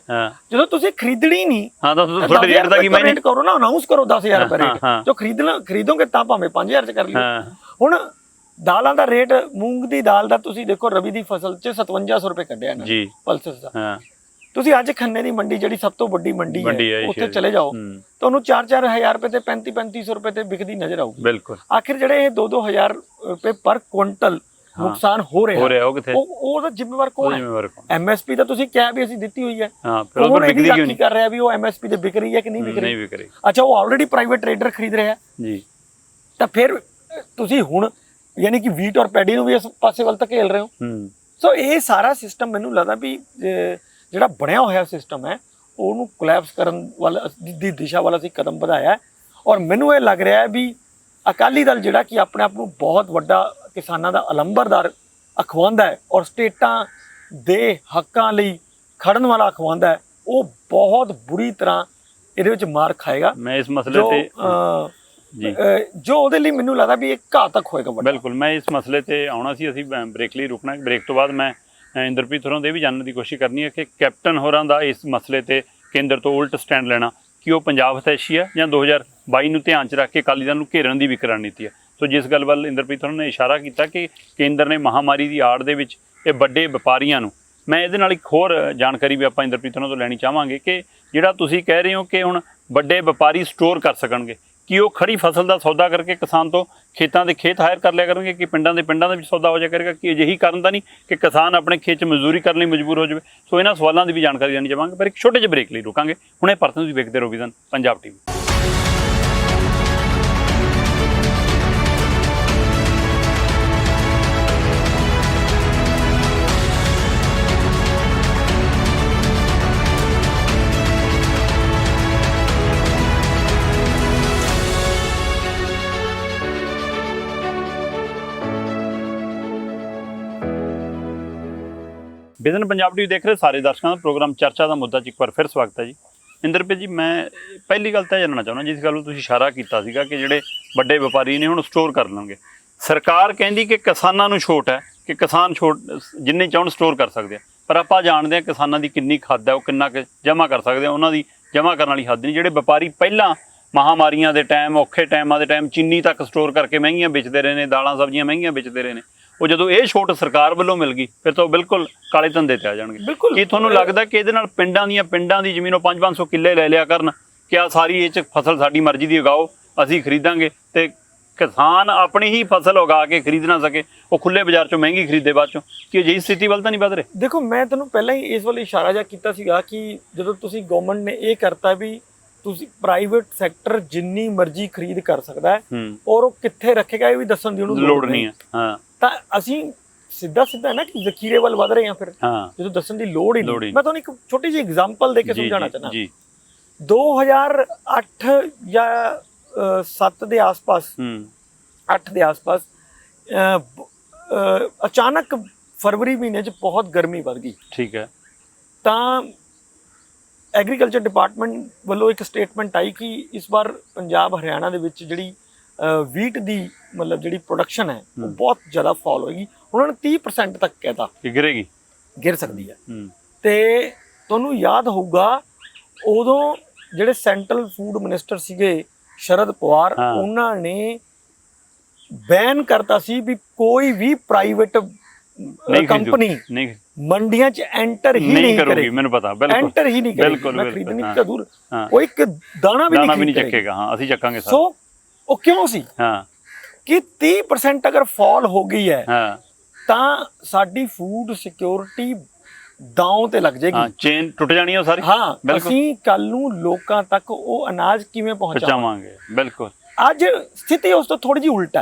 ਜਦੋਂ ਤੁਸੀਂ ਖਰੀਦਣੀ ਨਹੀਂ ਰੇਟ ਕਰੋ ਨਾ, ਅਨਾਉਂਸ ਕਰੋ 10,000 ਰੁਪਏ ਰੇਟ। ਜੋ ਖਰੀਦੋਗੇ ਤਾਂ ਭਾਵੇਂ 5,000 ਚ ਕਰ ਲਿਓ। ਹੁਣ ਦਾਲਾਂ ਦਾ ਰੇਟ, ਮੂੰਗ ਦੀ ਦਾਲ ਦਾ ਤੁਸੀਂ ਦੇਖੋ ਰਵੀ ਦੀ ਫਸਲ 'ਚ 5700 ਰੁਪਏ ਕੱਢਿਆ ਨਾ ਪਲਸਸ ਦਾ। ਤੁਸੀਂ ਅੱਜ ਖੰਨੇ ਦੀ ਮੰਡੀ ਜਿਹੜੀ ਸਭ ਤੋਂ ਵੱਡੀ ਮੰਡੀ ਹੈ ਉੱਥੇ ਚਲੇ ਜਾਓ, ਤੁਹਾਨੂੰ 4-4 ਰੁਪਏ ਤੇ 3500 ਰੁਪਏ ਤੇ ਵਿਕਦੀ ਨਜ਼ਰ ਆਊਗੀ। ਬਿਲਕੁਲ। ਆਖਿਰ ਜਿਹੜੇ ਇਹ 2-2 ਰੁਪਏ ਪਰ ਕੁਇੰਟਲ ਨੁਕਸਾਨ ਹੋ ਰਿਹਾ ਉਹਦਾ ਜ਼ਿੰਮੇਵਾਰ ਕੌਣ ਹੈ? MSP ਤਾਂ ਤੁਸੀਂ ਕਿਹਾ ਵੀ ਅਸੀਂ ਦਿੱਤੀ ਹੋਈ ਹੈ, ਹੁਣ ਇਹ ਕੀ ਕਰ ਰਿਹਾ ਵੀ ਉਹ MSP ਤੇ ਵਿਕ ਰਹੀ ਹੈ ਕਿ ਨਹੀਂ ਵਿਕ ਰਹੀ? ਅੱਛਾ, ਉਹ ਆਲਰੇਡੀ ਪ੍ਰਾਈਵੇਟ ਟ੍ਰੇਡਰ ਖਰੀਦ ਰਿਹਾ ਜੀ, ਤਾਂ ਫਿਰ ਤੁਸੀਂ ਹੁਣ ਯਾਨੀ ਕਿ ਵੀਟ ਔਰ ਪੈਡੀ ਨੂੰ ਵੀ ਇਸ ਪਾਸੇ ਵੱਲ ਧਕੇਲ ਰਹੇ ਹੋ। ਸੋ ਇਹ ਸਾਰਾ ਸਿਸਟਮ ਮੈਨੂੰ ਲੱਗਦਾ ਵੀ ਜਿਹੜਾ ਬਣਿਆ ਹੋਇਆ ਸਿਸਟਮ ਹੈ ਉਹਨੂੰ ਕੋਲੈਪਸ ਕਰਨ ਵੱਲ ਦੀ ਦਿਸ਼ਾ ਵੱਲ ਅਸੀਂ ਕਦਮ ਵਧਾਇਆ। ਔਰ ਮੈਨੂੰ ਇਹ ਲੱਗ ਰਿਹਾ ਹੈ ਵੀ ਅਕਾਲੀ ਦਲ ਜਿਹੜਾ ਕਿ ਆਪਣੇ ਆਪ ਨੂੰ ਬਹੁਤ ਵੱਡਾ ਕਿਸਾਨਾਂ ਦਾ ਅਲੰਬਰਦਾਰ ਅਖਵਾਉਂਦਾ ਹੈ ਔਰ ਸਟੇਟਾਂ ਦੇ ਹੱਕਾਂ ਲਈ ਖੜਨ ਵਾਲਾ ਅਖਵਾਉਂਦਾ ਹੈ, ਉਹ ਬਹੁਤ ਬੁਰੀ ਤਰ੍ਹਾਂ ਇਹਦੇ ਵਿੱਚ ਮਾਰ ਖਾਏਗਾ। ਮੈਂ ਇਸ ਮਸਲੇ ਤੇ ਜੋ ਉਹਦੇ ਲਈ ਮੈਨੂੰ ਲੱਗਦਾ ਵੀ ਇਹ ਘਾਤਕ ਹੋਏਗਾ। ਬਿਲਕੁਲ, ਮੈਂ ਇਸ ਮਸਲੇ ਤੇ ਆਉਣਾ ਸੀ, ਅਸੀਂ ਬ੍ਰੇਕ ਲਈ ਰੁਕਣਾ। ਬ੍ਰੇਕ ਤੋਂ ਬਾਅਦ ਮੈਂ ਇੰਦਰਪ੍ਰੀਤ ਹੋਰਾਂ ਦੇ ਵੀ ਜਾਣਨ ਦੀ ਕੋਸ਼ਿਸ਼ ਕਰਨੀ ਹੈ ਕਿ ਕੈਪਟਨ ਹੋਰਾਂ ਦਾ ਇਸ ਮਸਲੇ ਤੇ ਕੇਂਦਰ ਤੋਂ ਉਲਟ ਸਟੈਂਡ ਲੈਣਾ, ਕਿ ਉਹ ਪੰਜਾਬ ਹਿਤੈਸ਼ੀ ਹੈ ਜਾਂ 2022 ਨੂੰ ਧਿਆਨ 'ਚ ਰੱਖ ਕੇ ਅਕਾਲੀ ਦਲ ਨੂੰ ਘੇਰਨ ਦੀ ਵੀ ਰਣਨੀਤੀ ਹੈ। ਸੋ ਜਿਸ ਗੱਲ ਵੱਲ ਇੰਦਰਪ੍ਰੀਤ ਹੋਰਾਂ ਨੇ ਇਸ਼ਾਰਾ ਕੀਤਾ ਕਿ ਕੇਂਦਰ ਨੇ ਮਹਾਮਾਰੀ ਦੀ ਆੜ ਦੇ ਵਿੱਚ ਇਹ ਵੱਡੇ ਵਪਾਰੀਆਂ ਨੂੰ, ਮੈਂ ਇਹਦੇ ਨਾਲ ਇੱਕ ਹੋਰ ਜਾਣਕਾਰੀ ਵੀ ਆਪਾਂ ਇੰਦਰਪ੍ਰੀਤ ਹੋਰਾਂ ਤੋਂ ਲੈਣੀ ਚਾਹਾਂਗੇ ਕਿ ਜਿਹੜਾ ਤੁਸੀਂ ਕਹਿ ਰਹੇ ਹੋ ਕਿ ਹੁਣ ਵੱਡੇ ਵਪਾਰੀ ਸਟੋਰ ਕਰ ਸਕਣਗੇ, ਕਿ ਉਹ ਖੜੀ ਫਸਲ ਦਾ ਸੌਦਾ ਕਰਕੇ ਕਿਸਾਨ ਤੋਂ ਖੇਤਾਂ ਦੇ ਖੇਤ ਹਾਇਰ ਕਰ ਲਿਆ ਕਰਨਗੇ, ਕਿ ਪਿੰਡਾਂ ਦੇ ਵਿੱਚ ਸੌਦਾ ਹੋ ਜਾਇਆ ਕਰੇਗਾ, ਕਿ ਅਜਿਹੀ ਕਾਰਨ ਤਾਂ ਨਹੀਂ ਕਿ ਕਿਸਾਨ ਆਪਣੇ ਖੇਤ 'ਚ ਮਜ਼ਦੂਰੀ ਕਰਨ ਲਈ ਮਜਬੂਰ ਹੋ ਜਾਵੇ। ਸੋ ਇਹਨਾਂ ਸਵਾਲਾਂ ਦੀ ਵੀ ਜਾਣਕਾਰੀ ਲੈਣੀ ਚਾਹਾਂਗੇ, ਪਰ ਇੱਕ ਛੋਟੇ ਜਿਹੇ ਬ੍ਰੇਕ ਲਈ ਰੁਕਾਂਗੇ। ਹੁਣੇ ਪਰਸਨ ਤੁਸੀਂ ਵੇਖਦੇ ਰਹੋ vision Punjab TV। Vision Punjab TV ਦੇਖ ਰਹੇ ਸਾਰੇ ਦਰਸ਼ਕਾਂ ਦਾ ਪ੍ਰੋਗਰਾਮ ਚਰਚਾ ਦਾ ਮੁੱਦਾ 'ਚ ਇੱਕ ਵਾਰ ਫਿਰ ਸਵਾਗਤ ਹੈ ਜੀ। ਇੰਦਰਪ੍ਰੀਤ ਜੀ, ਮੈਂ ਪਹਿਲੀ ਗੱਲ ਤਾਂ ਜਾਣਨਾ ਚਾਹੁੰਦਾ, ਜਿਸ ਗੱਲ ਨੂੰ ਤੁਸੀਂ ਇਸ਼ਾਰਾ ਕੀਤਾ ਸੀਗਾ ਕਿ ਜਿਹੜੇ ਵੱਡੇ ਵਪਾਰੀ ਨੇ ਹੁਣ ਸਟੋਰ ਕਰ ਲੈਣਗੇ। ਸਰਕਾਰ ਕਹਿੰਦੀ ਕਿ ਕਿਸਾਨਾਂ ਨੂੰ ਛੋਟ ਹੈ, ਕਿ ਕਿਸਾਨ ਜਿੰਨੇ ਚਾਹਣ ਸਟੋਰ ਕਰ ਸਕਦੇ ਆ, ਪਰ ਆਪਾਂ ਜਾਣਦੇ ਹਾਂ ਕਿਸਾਨਾਂ ਦੀ ਕਿੰਨੀ ਖਾਦ ਹੈ, ਉਹ ਕਿੰਨਾ ਕੁ ਜਮ੍ਹਾਂ ਕਰ ਸਕਦੇ ਆ, ਉਹਨਾਂ ਦੀ ਜਮ੍ਹਾਂ ਕਰਨ ਵਾਲੀ ਹੱਦ ਨਹੀਂ। ਜਿਹੜੇ ਵਪਾਰੀ ਪਹਿਲਾਂ ਮਹਾਮਾਰੀਆਂ ਦੇ ਟਾਈਮ, ਔਖੇ ਟਾਈਮਾਂ ਦੇ ਟਾਈਮ ਚੀਨੀ ਤੱਕ ਸਟੋਰ ਕਰਕੇ ਮਹਿੰਗੀਆਂ ਵੇਚਦੇ ਰਹੇ ਨੇ, ਦਾਲਾਂ ਸਬਜ਼ੀਆਂ ਮਹਿੰਗੀਆਂ ਵੇਚਦੇ ਰਹੇ ਨੇ, ਉਹ ਜਦੋਂ ਇਹ ਛੋਟ ਸਰਕਾਰ ਵੱਲੋਂ ਮਿਲ ਗਈ ਫਿਰ ਤਾਂ ਉਹ ਬਿਲਕੁਲ ਕਾਲੇ ਧੰਦੇ ਤੇ ਆ ਜਾਣਗੇ। ਕੀ ਤੁਹਾਨੂੰ ਲੱਗਦਾ ਕਿ ਇਹਦੇ ਨਾਲ ਪਿੰਡਾਂ ਦੀ ਜ਼ਮੀਨੋਂ 500-500 ਕਿੱਲੇ ਲੈ ਲਿਆ ਕਰਨ ਕਿ ਆ ਸਾਰੀ ਇਹ 'ਚ ਫਸਲ ਸਾਡੀ ਮਰਜ਼ੀ ਦੀ ਉਗਾਓ, ਅਸੀਂ ਖਰੀਦਾਂਗੇ, ਤੇ ਕਿਸਾਨ ਆਪਣੀ ਹੀ ਫਸਲ ਉਗਾ ਕੇ ਖਰੀਦ ਨਾ ਸਕੇ, ਉਹ ਖੁੱਲੇ ਬਾਜ਼ਾਰ 'ਚੋਂ ਮਹਿੰਗੀ ਖਰੀਦੇ ਬਾਅਦ 'ਚੋਂ? ਕਿ ਅਜਿਹੀ ਸਥਿਤੀ ਵੱਲ ਤਾਂ ਨਹੀਂ ਵੱਧ ਰਹੇ? ਦੇਖੋ, ਮੈਂ ਤੁਹਾਨੂੰ ਪਹਿਲਾਂ ਹੀ ਇਸ ਵੱਲ ਇਸ਼ਾਰਾ ਜਿਹਾ ਕੀਤਾ ਸੀਗਾ ਕਿ ਜਦੋਂ ਤੁਸੀਂ ਗਵਰਨਮੈਂਟ ਨੇ ਇਹ ਕਰਤਾ ਵੀ ਤੁਸੀਂ ਪ੍ਰਾਈਵੇਟ ਸੈਕਟਰ ਜਿੰਨੀ ਮਰਜ਼ੀ ਖਰੀਦ ਕਰ ਸਕਦਾ ਹੈ ਔਰ ਉਹ ਕਿੱਥੇ ਰੱਖੇਗਾ ਇਹ ਵੀ ਦੱਸਣ ਦੀ ਉਹਨੂੰ ਲੋੜ ਨਹੀਂ ਹੈ, ਹਾਂ, ਤਾਂ ਅਸੀਂ ਸਿੱਧਾ ਨਾ ਕਿ ਜ਼ਖੀਰੇ ਵੱਲ ਵਧ ਰਹੇ ਹਾਂ ਫਿਰ, ਜਦੋਂ ਦੱਸਣ ਦੀ ਲੋੜ ਹੀ ਨਹੀਂ। ਮੈਂ ਤੁਹਾਨੂੰ ਇੱਕ ਛੋਟੀ ਜਿਹੀ ਐਗਜ਼ਾਮਪਲ ਦੇ ਕੇ ਸਮਝਾਉਣਾ ਚਾਹੁੰਦਾ। 2008 ਜਾਂ 7 ਦੇ ਆਸ-ਪਾਸ, 8 ਦੇ ਆਸ-ਪਾਸ ਅਚਾਨਕ ਫਰਵਰੀ ਮਹੀਨੇ 'ਚ ਬਹੁਤ ਗਰਮੀ ਵੱਧ ਗਈ। ਠੀਕ ਹੈ। ਤਾਂ ਐਗਰੀਕਲਚਰ ਡਿਪਾਰਟਮੈਂਟ ਵੱਲੋਂ ਇੱਕ ਸਟੇਟਮੈਂਟ ਆਈ ਕਿ ਇਸ ਵਾਰ ਪੰਜਾਬ ਹਰਿਆਣਾ ਦੇ ਵਿੱਚ ਜਿਹੜੀ ਵੀਟ ਦੀ ਮਤਲਬ ਜਿਹੜੀ ਪ੍ਰੋਡਕਸ਼ਨ ਹੈ ਉਹ ਬਹੁਤ ਜ਼ਿਆਦਾ ਫਾਲ ਹੋਏਗੀ। ਉਹਨਾਂ ਨੇ 30% ਤੱਕ ਕਹਿਤਾ ਕਿ ਗਿਰੇਗੀ, ਗਿਰ ਸਕਦੀ ਹੈ। ਤੇ ਤੁਹਾਨੂੰ ਯਾਦ ਹੋਊਗਾ ਉਦੋਂ ਜਿਹੜੇ ਸੈਂਟਰਲ ਫੂਡ ਮਿਨਿਸਟਰ ਸੀਗੇ ਸ਼ਰਦ ਪਵਾਰ, ਉਹਨਾਂ ਨੇ ਬੈਨ ਕਰਤਾ ਸੀ ਵੀ ਕੋਈ ਵੀ ਪ੍ਰਾਈਵੇਟ ਕੰਪਨੀ ਮੰਡੀਆਂ 'ਚ ਐਂਟਰ ਹੀ ਨਹੀਂ ਕਰੇਗੀ। ਮੈਨੂੰ ਪਤਾ, ਬਿਲਕੁਲ ਐਂਟਰ ਹੀ ਨਹੀਂ ਕਰੇਗੀ। ਮੈਂ ਖਰੀਦਣੀ ਤਾਂ ਦੂਰ, ਕੋਈ ਇੱਕ ਦਾਣਾ ਵੀ ਨਹੀਂ ਚੱਕੇਗਾ। ਹਾਂ, ਅਸੀਂ ਚੱਕਾਂਗੇ। ਸੋ ਉਹ ਕਿਉਂ ਸੀ ਕਿ 30% ਅਗਰ ਫਾਲ ਹੋ ਗਈ ਹੈ ਤਾਂ ਸਾਡੀ ਫੂਡ ਸਿਕਿਉਰਿਟੀ ਦਾਅ ਤੇ ਲੱਗ ਜਾਏਗੀ, ਚੇਨ ਟੁੱਟ ਜਾਣੀ ਹੈ ਸਾਰੀ। ਹਾਂ, ਅਸੀਂ ਕੱਲ ਨੂੰ ਲੋਕਾਂ ਤੱਕ ਉਹ ਅਨਾਜ ਕਿਵੇਂ ਪਹੁੰਚਾਵਾਂਗੇ? ਬਿਲਕੁਲ। ਅੱਜ ਸਥਿਤੀ ਉਸ ਤੋਂ ਥੋੜੀ ਜਿਹੀ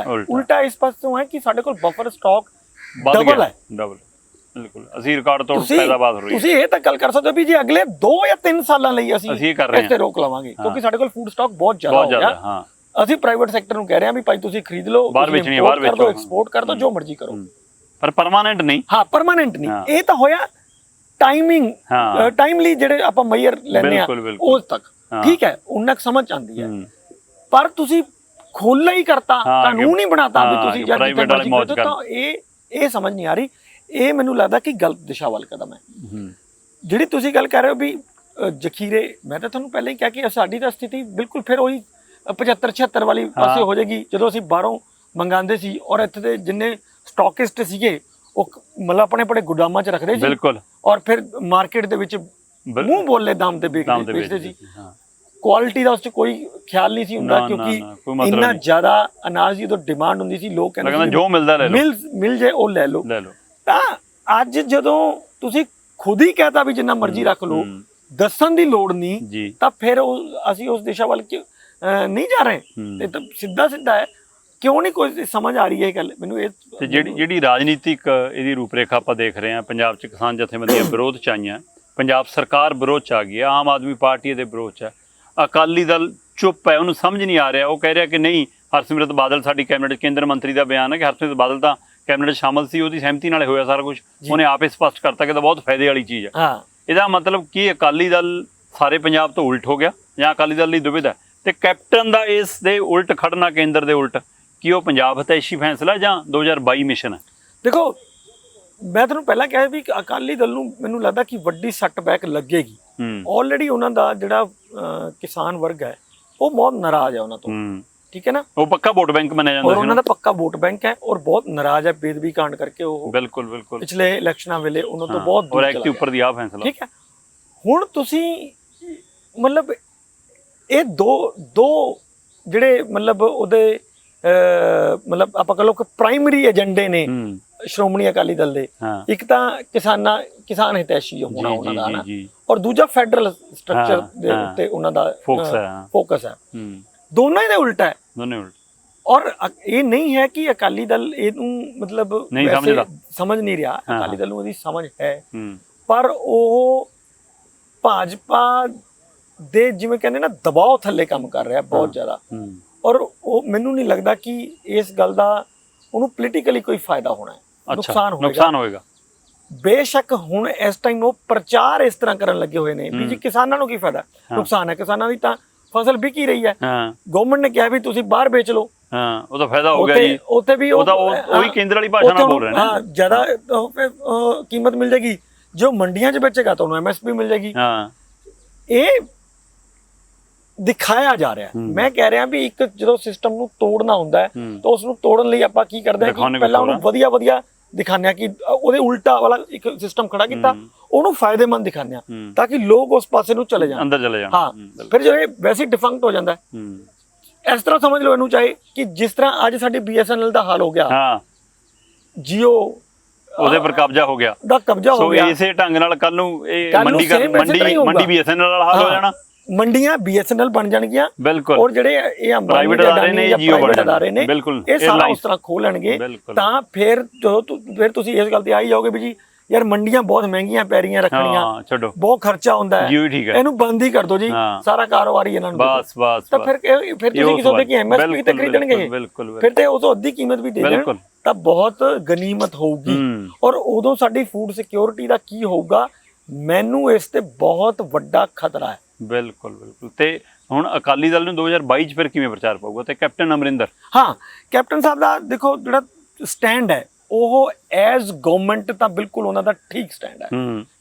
ਉਲਟਾ ਇਸ ਪਾਸੋਂ ਹੈ ਕਿ ਸਾਡੇ ਕੋਲ ਬਫਰ ਸਟਾਕ ਡਬਲ ਹੈ। ਬਿਲਕੁਲ, ਅਸੀਂ ਰਿਕਾਰਡ ਤੋੜ ਪੈਦਾਵਾਰ ਹੋ ਰਹੀ ਹੈ। ਤੁਸੀਂ ਇਹ ਤਾਂ ਗੱਲ ਕਰ ਸਕਦੇ ਹੋ ਵੀ ਜੀ ਅਗਲੇ 2 ਜਾਂ 3 ਸਾਲਾਂ ਲਈ ਅਸੀਂ ਇਸ ਤੇ ਰੋਕ ਲਵਾਂਗੇ ਕਿਉਂਕਿ ਸਾਡੇ ਕੋਲ ਫੂਡ ਸਟਾਕ ਬਹੁਤ ਜ਼ਿਆਦਾ ਹੋ ਗਿਆ। ਅਸੀਂ ਪ੍ਰਾਈਵੇਟ ਸੈਕਟਰ ਨੂੰ ਕਹਿ ਰਹੇ ਹਾਂ ਵੀ ਭਾਈ ਤੁਸੀਂ ਖਰੀਦ ਲਓ, ਬਾਹਰ ਵੇਚਣੀ ਹੈ, ਬਾਹਰ ਵੇਚੋ, ਐਕਸਪੋਰਟ ਕਰ ਦਿਓ, ਜੋ ਮਰਜ਼ੀ ਕਰੋ, ਪਰ ਪਰਮਾਨੈਂਟ ਨਹੀਂ। ਹਾਂ, ਪਰਮਾਨੈਂਟ ਨਹੀਂ। ਇਹ ਤਾਂ ਹੋਇਆ ਟਾਈਮਿੰਗ, ਟਾਈਮਲੀ ਜਿਹੜੇ ਆਪਾਂ ਮੇਜਰ ਲੈਂਦੇ ਆ ਉਸ ਤੱਕ ਠੀਕ ਹੈ, ਉਹਨਾਂ ਸਮਝ ਆਉਂਦੀ ਹੈ। ਪਰ ਤੁਸੀਂ ਖੋਲ੍ਹਾ ਹੀ ਕਰਤਾ, ਕਾਨੂੰਨ ਹੀ ਬਣਾਤਾ ਵੀ ਤੁਸੀਂ ਜਾਂ ਜਿੱਥੇ ਮਰਜ਼ੀ ਕਰੋ, ਤਾਂ ਇਹ ਸਮਝ ਨਹੀਂ ਆ ਰਹੀ। ਇਹ ਮੈਨੂੰ ਲੱਗਦਾ ਕਿ ਗਲਤ ਦਿਸ਼ਾ ਵੱਲ ਕਦਮ ਹੈ। ਜਿਹੜੀ ਤੁਸੀਂ ਗੱਲ ਕਰ ਰਹੇ ਹੋ ਵੀ ਜ਼ਖੀਰੇ, ਮੈਂ ਤਾਂ ਤੁਹਾਨੂੰ ਪਹਿਲਾਂ ਹੀ ਕਿਹਾ ਕਿ ਸਾਡੀ ਤਾਂ ਸਥਿਤੀ ਬਿਲਕੁਲ ਫਿਰ ਉਹੀ 75-76 ਵਾਲੀ ਪਾਸੇ ਹੋ ਜਾਏਗੀ ਜਦੋਂ ਅਸੀਂ ਬਾਹਰੋਂ ਮੰਗਾਉਂਦੇ ਸੀ ਔਰ ਇੱਥੇ ਦੇ ਜਿੰਨੇ ਸਟਾਕਿਸਟ ਸੀਗੇ ਉਹ ਮਤਲਬ ਆਪਣੇ ਗੋਦਾਮਾਂ 'ਚ ਰੱਖਦੇ ਸੀ ਔਰ ਫਿਰ ਮਾਰਕੀਟ ਦੇ ਵਿੱਚ ਮੂੰਹ ਬੋਲੇ ਦਾਮ ਤੇ ਵੇਚਦੇ ਸੀ। ਕੁਆਲਿਟੀ ਦਾ ਉਸ 'ਚ ਕੋਈ ਖਿਆਲ ਨਹੀਂ ਸੀ ਹੁੰਦਾ ਕਿਉਂਕਿ ਇੰਨਾ ਜ਼ਿਆਦਾ ਅਨਾਜ ਦੀ ਉਦੋਂ ਡਿਮਾਂਡ ਹੁੰਦੀ ਸੀ। ਲੋਕ ਕਹਿੰਦੇ ਜੋ ਮਿਲਦਾ ਲੈ ਲਓ, ਮਿਲ ਜਾਏ ਉਹ ਲੈ ਲਓ। ਤਾਂ ਅੱਜ ਜਦੋਂ ਤੁਸੀਂ ਖੁਦ ਹੀ ਕਹਤਾ ਵੀ ਜਿੰਨਾ ਮਰਜ਼ੀ ਰੱਖ ਲਓ, ਦੱਸਣ ਦੀ ਲੋੜ ਨਹੀਂ, ਤਾਂ ਫਿਰ ਅਸੀਂ ਉਸ ਦਿਸ਼ਾ ਵੱਲ ਨਹੀਂ ਜਾ ਰਹੇ। ਤੇ ਤਾਂ ਸਿੱਧਾ ਹੈ, ਕਿਉਂ ਨਹੀਂ ਕੋਈ ਸਮਝ ਆ ਰਹੀ ਹੈ ਇਹ ਗੱਲ ਮੈਨੂੰ। ਇਹ ਤੇ ਜਿਹੜੀ ਰਾਜਨੀਤਿਕ ਇਹਦੀ ਰੂਪਰੇਖਾ ਆਪਾਂ ਦੇਖ ਰਹੇ ਹਾਂ, ਪੰਜਾਬ 'ਚ ਕਿਸਾਨ ਜਥੇਬੰਦੀਆਂ ਵਿਰੋਧ 'ਚ ਆਈਆਂ, ਪੰਜਾਬ ਸਰਕਾਰ ਵਿਰੋਧ 'ਚ ਆ ਗਈ, ਆਮ ਆਦਮੀ ਪਾਰਟੀ ਇਹਦੇ ਵਿਰੋਧ 'ਚ ਹੈ, ਅਕਾਲੀ ਦਲ ਚੁੱਪ ਹੈ, ਉਹਨੂੰ ਸਮਝ ਨਹੀਂ ਆ ਰਿਹਾ। ਉਹ ਕਹਿ ਰਿਹਾ ਕਿ ਨਹੀਂ, ਹਰਸਿਮਰਤ ਬਾਦਲ ਸਾਡੀ ਕੈਬਨਿਟ, ਕੇਂਦਰ ਮੰਤਰੀ ਦਾ ਬਿਆਨ ਹੈ ਕਿ ਹਰਸਿਮਰਤ ਬਾਦਲ ਤਾਂ ਕੈਬਨਿਟ ਸ਼ਾਮਲ ਸੀ, ਉਹਦੀ ਸਹਿਮਤੀ ਨਾਲ ਹੋਇਆ ਸਾਰਾ ਕੁਝ। ਉਹਨੇ ਆਪੇ ਸਪਸ਼ਟ ਕਰਤਾ ਕਿ ਤਾਂ ਬਹੁਤ ਫਾਇਦੇ ਵਾਲੀ ਚੀਜ਼ ਹੈ। ਇਹਦਾ ਮਤਲਬ ਕੀ ਅਕਾਲੀ ਦਲ ਸਾਰੇ ਪੰਜਾਬ ਤੋਂ ਉਲਟ ਹੋ ਗਿਆ ਜਾਂ ਅਕਾਲੀ ਦਲ ਲਈ ਦੁਵਿਧਾ? ਤੇ ਕੈਪਟਨ ਦਾ ਇਸ ਦੇ ਉਲਟ ਖੜਨਾ, ਕੇਂਦਰ ਦੇ ਉਲਟ, ਕੀ ਉਹ ਪੰਜਾਬ ਹਤੈਸ਼ੀ ਫੈਸਲਾ ਜਾਂ 2022 ਮਿਸ਼ਨ ਹੈ? ਦੇਖੋ, ਮੈਂ ਤੁਹਾਨੂੰ ਪਹਿਲਾਂ ਕਿਹਾ ਵੀ ਅਕਾਲੀ ਦਲ ਨੂੰ ਮੈਨੂੰ ਲੱਗਦਾ ਕਿ ਵੱਡੀ ਸੱਟਬੈਕ ਲੱਗੇਗੀ। ਆਲਰੇਡੀ ਉਹਨਾਂ ਦਾ ਜਿਹੜਾ ਕਿਸਾਨ ਵਰਗ ਹੈ ਉਹ ਬਹੁਤ ਨਾਰਾਜ਼ ਹੈ ਉਹਨਾਂ ਤੋਂ, ਠੀਕ ਹੈ ਨਾ। ਉਹ ਪੱਕਾ ਵੋਟ ਬੈਂਕ ਮੰਨਿਆ ਜਾਂਦਾ ਸੀ, ਉਹਨਾਂ ਦਾ ਪੱਕਾ ਵੋਟ ਬੈਂਕ ਹੈ ਔਰ ਬਹੁਤ ਨਾਰਾਜ਼ ਹੈ ਬੇਦਬੀ ਕਾਂਡ ਕਰਕੇ। ਉਹ ਬਿਲਕੁਲ ਪਿਛਲੇ ਇਲੈਕਸ਼ਨਾਂ ਵੇਲੇ ਉਹਨਾਂ ਤੋਂ ਬਹੁਤ ਦੂਰ ਚਲਾ ਗਿਆ। ਉੱਪਰ ਦੀ ਆ ਫੈਸਲਾ, ਠੀਕ ਹੈ। ਹੁਣ ਤੁਸੀਂ ਮਤਲਬ ਇਹ ਦੋ ਜਿਹੜੇ ਮਤਲਬ ਉਹਦੇ ਮਤਲਬ ਆਪਾਂ ਕਹ ਲਓ ਕਿ ਪ੍ਰਾਇਮਰੀ ਏਜੰਡੇ ਨੇ ਸ਼੍ਰੋਮਣੀ ਅਕਾਲੀ ਦਲ ਦੇ। ਇੱਕ ਤਾਂ ਕਿਸਾਨ ਹਿਤੈਸ਼ੀ ਹੋਣਾ ਉਹਨਾਂ ਦਾ ਨਾ, ਔਰ ਦੂਜਾ ਫੈਡਰਲ ਸਟਰਕਚਰ ਦੇ ਉੱਤੇ ਉਹਨਾਂ ਦਾ ਫੋਕਸ ਹੈ। ਦੋਨੋਂ ਹੀ ਦੇ ਉਲਟਾ ਹੈ, ਔਰ ਇਹ ਨਹੀਂ ਹੈ ਕਿ ਅਕਾਲੀ ਦਲ ਇਹਨੂੰ ਮਤਲਬ ਸਮਝ ਨਹੀਂ ਰਿਹਾ। ਅਕਾਲੀ ਦਲ ਨੂੰ ਉਹਦੀ ਸਮਝ ਹੈ, ਪਰ ਉਹ ਭਾਜਪਾ ਦੇ ਜਿਵੇਂ ਕਹਿੰਦੇ ਨਾ ਦਬਾਅ ਥੱਲੇ ਕੰਮ ਕਰ ਰਿਹਾ ਬਹੁਤ ਜ਼ਿਆਦਾ। ਔਰ ਉਹ ਮੈਨੂੰ ਨਹੀਂ ਲੱਗਦਾ ਕਿ ਇਸ ਗੱਲ ਦਾ ਉਹਨੂੰ ਪੋਲੀਟੀਕਲੀ ਕੋਈ ਫਾਇਦਾ ਹੋਣਾ ਹੈ, ਨੁਕਸਾਨ ਹੋਏਗਾ। ਬੇਸ਼ੱਕ ਹੁਣ ਇਸ ਟਾਈਮ ਉਹ ਪ੍ਰਚਾਰ ਇਸ ਤਰ੍ਹਾਂ ਕਰਨ ਲੱਗੇ ਹੋਏ ਨੇ ਵੀ ਜੀ ਕਿਸਾਨਾਂ ਨੂੰ ਕੀ ਫਾਇਦਾ, ਨੁਕਸਾਨ ਹੈ। ਕਿਸਾਨਾਂ ਦੀ ਤਾਂ ਫਸਲ ਵਿਕ ਹੀ ਰਹੀ ਹੈ, ਗਵਰਨਮੈਂਟ ਨੇ ਕਿਹਾ ਵੀ ਤੁਸੀਂ ਬਾਹਰ ਵੇਚ ਲਓ, ਉਹਦਾ ਫਾਇਦਾ ਹੋ ਗਿਆ ਜੀ, ਉੱਥੇ ਵੀ ਉਹੀ ਕੇਂਦਰ ਵਾਲੀ ਭਾਸ਼ਾ ਨਾਲ ਬੋਲ ਰਹੇ ਨੇ, ਹਾਂ ਜ਼ਿਆਦਾ ਕੀਮਤ ਮਿਲ ਜਾਏਗੀ, ਜੋ ਮੰਡੀਆਂ 'ਚ ਵੇਚੇਗਾ ਤਾਂ ਉਹਨੂੰ MSP ਮਿਲ ਜਾਏਗੀ। ਇਹ ਦਿਖਾਇਆ ਜਾ ਰਿਹਾ। ਮੈਂ ਕਹਿ ਰਿਹਾ ਵੀ ਇੱਕ ਜਦੋਂ ਸਿਸਟਮ ਨੂੰ ਤੋੜਨਾ ਹੁੰਦਾ ਹੈ ਤਾਂ ਉਸ ਨੂੰ ਤੋੜਨ ਲਈ ਆਪਾਂ ਕੀ ਕਰਦੇ ਹਾਂ ਕਿ ਪਹਿਲਾਂ ਉਹਨੂੰ ਵਧੀਆ ਵਧੀਆ ਦਿਖਾਉਂਦੇ ਹਾਂ ਕਿ ਉਹਦੇ ਉਲਟਾ ਵਾਲਾ ਇੱਕ ਸਿਸਟਮ ਖੜਾ ਕੀਤਾ, ਉਹਨੂੰ ਫਾਇਦੇਮੰਦ ਦਿਖਾਉਂਦੇ ਹਾਂ ਤਾਂ ਕਿ ਲੋਕ ਉਸ ਪਾਸੇ ਨੂੰ ਚਲੇ ਜਾਣ, ਅੰਦਰ ਚਲੇ ਜਾਣ। ਹਾਂ, ਫਿਰ ਜੋ ਇਹ ਵੈਸੇ ਡਿਫੰਕਟ ਹੋ ਜਾਂਦਾ ਇਸ ਤਰ੍ਹਾਂ ਸਮਝ ਲਓ ਇਹਨੂੰ, ਚਾਹੇ ਕਿ ਜਿਸ ਤਰ੍ਹਾਂ ਅੱਜ ਸਾਡੀ BSNL ਦਾ ਹਾਲ ਹੋ ਗਿਆ, ਜੀਓ ਉਹਦੇ ਪਰ ਕਬਜ਼ਾ ਹੋ ਗਿਆ, ਹੋ ਗਿਆ, ਇਸੇ ਢੰਗ ਨਾਲ ਕੱਲ ਨੂੰ ਇਹ ਮੰਡੀ BSNL ਵਾਲਾ ਹਾਲ ਹੋ ਜਾਣਾ, ਮੰਡੀਆਂ BSNL ਬਣ ਜਾਣਗੀਆਂ, ਬਿਲਕੁਲ, ਔਰ ਜਿਹੜੇ ਇਹ ਪ੍ਰਾਈਵੇਟ ਅਦਾਰੇ ਨੇ, ਜੀਓ ਅਦਾਰੇ ਨੇ, ਇਹ ਸਾਰਾ ਉਸ ਤਰ੍ਹਾਂ ਖੋਲਣਗੇ ਤਾਂ ਫਿਰ ਤੁਸੀਂ ਇਸ ਗੱਲ ਤੇ ਆ ਹੀ ਜਾਓਗੇ ਵੀ ਜੀ ਯਾਰ ਮੰਡੀਆਂ ਬਹੁਤ ਮਹਿੰਗੀਆਂ ਪੈ ਰਹੀਆਂ ਰੱਖਣੀਆਂ, ਬਹੁਤ ਖਰਚਾ ਹੁੰਦਾ ਹੈ, ਇਹਨੂੰ ਬੰਦ ਹੀ ਕਰ ਦਿਓ ਜੀ, ਸਾਰਾ ਕਾਰੋਬਾਰ ਹੀ ਇਹਨਾਂ ਨੂੰ ਬਸ ਤਾਂ ਫਿਰ ਤੁਸੀਂ ਕਿਸੇ ਦੇ ਕੀ MSP ਤੇ ਖਰੀਦਣਗੇ, ਫਿਰ ਤੇ ਉਹ ਤੋਂ ਅੱਧੀ ਕੀਮਤ ਵੀ ਦੇ ਦੇਣ ਤਾਂ ਬਹੁਤ ਗਨੀਮਤ ਹੋਊਗੀ। ਔਰ ਉਦੋਂ ਸਾਡੀ ਫੂਡ ਸਿਕਿਉਰਿਟੀ ਦਾ ਕੀ ਹੋਊਗਾ, ਮੈਨੂੰ ਇਸ ਤੇ ਬਹੁਤ ਵੱਡਾ ਖਤਰਾ ਹੈ। ਬਿਲਕੁਲ ਬਿਲਕੁਲ। ਤੇ ਹੁਣ ਅਕਾਲੀ ਦਲ ਨੂੰ 2022 ਚ ਫਿਰ ਕਿਵੇਂ ਪ੍ਰਚਾਰ ਪਾਊਗਾ, ਤੇ ਕੈਪਟਨ ਅਮਰਿੰਦਰ? ਹਾਂ, ਕੈਪਟਨ ਸਾਹਿਬ ਦਾ ਦੇਖੋ ਜਿਹੜਾ ਸਟੈਂਡ ਹੈ ਉਹ ਐਜ਼ ਗਵਰਨਮੈਂਟ ਤਾਂ ਬਿਲਕੁਲ ਉਹਨਾਂ ਦਾ ਠੀਕ ਸਟੈਂਡ ਹੈ,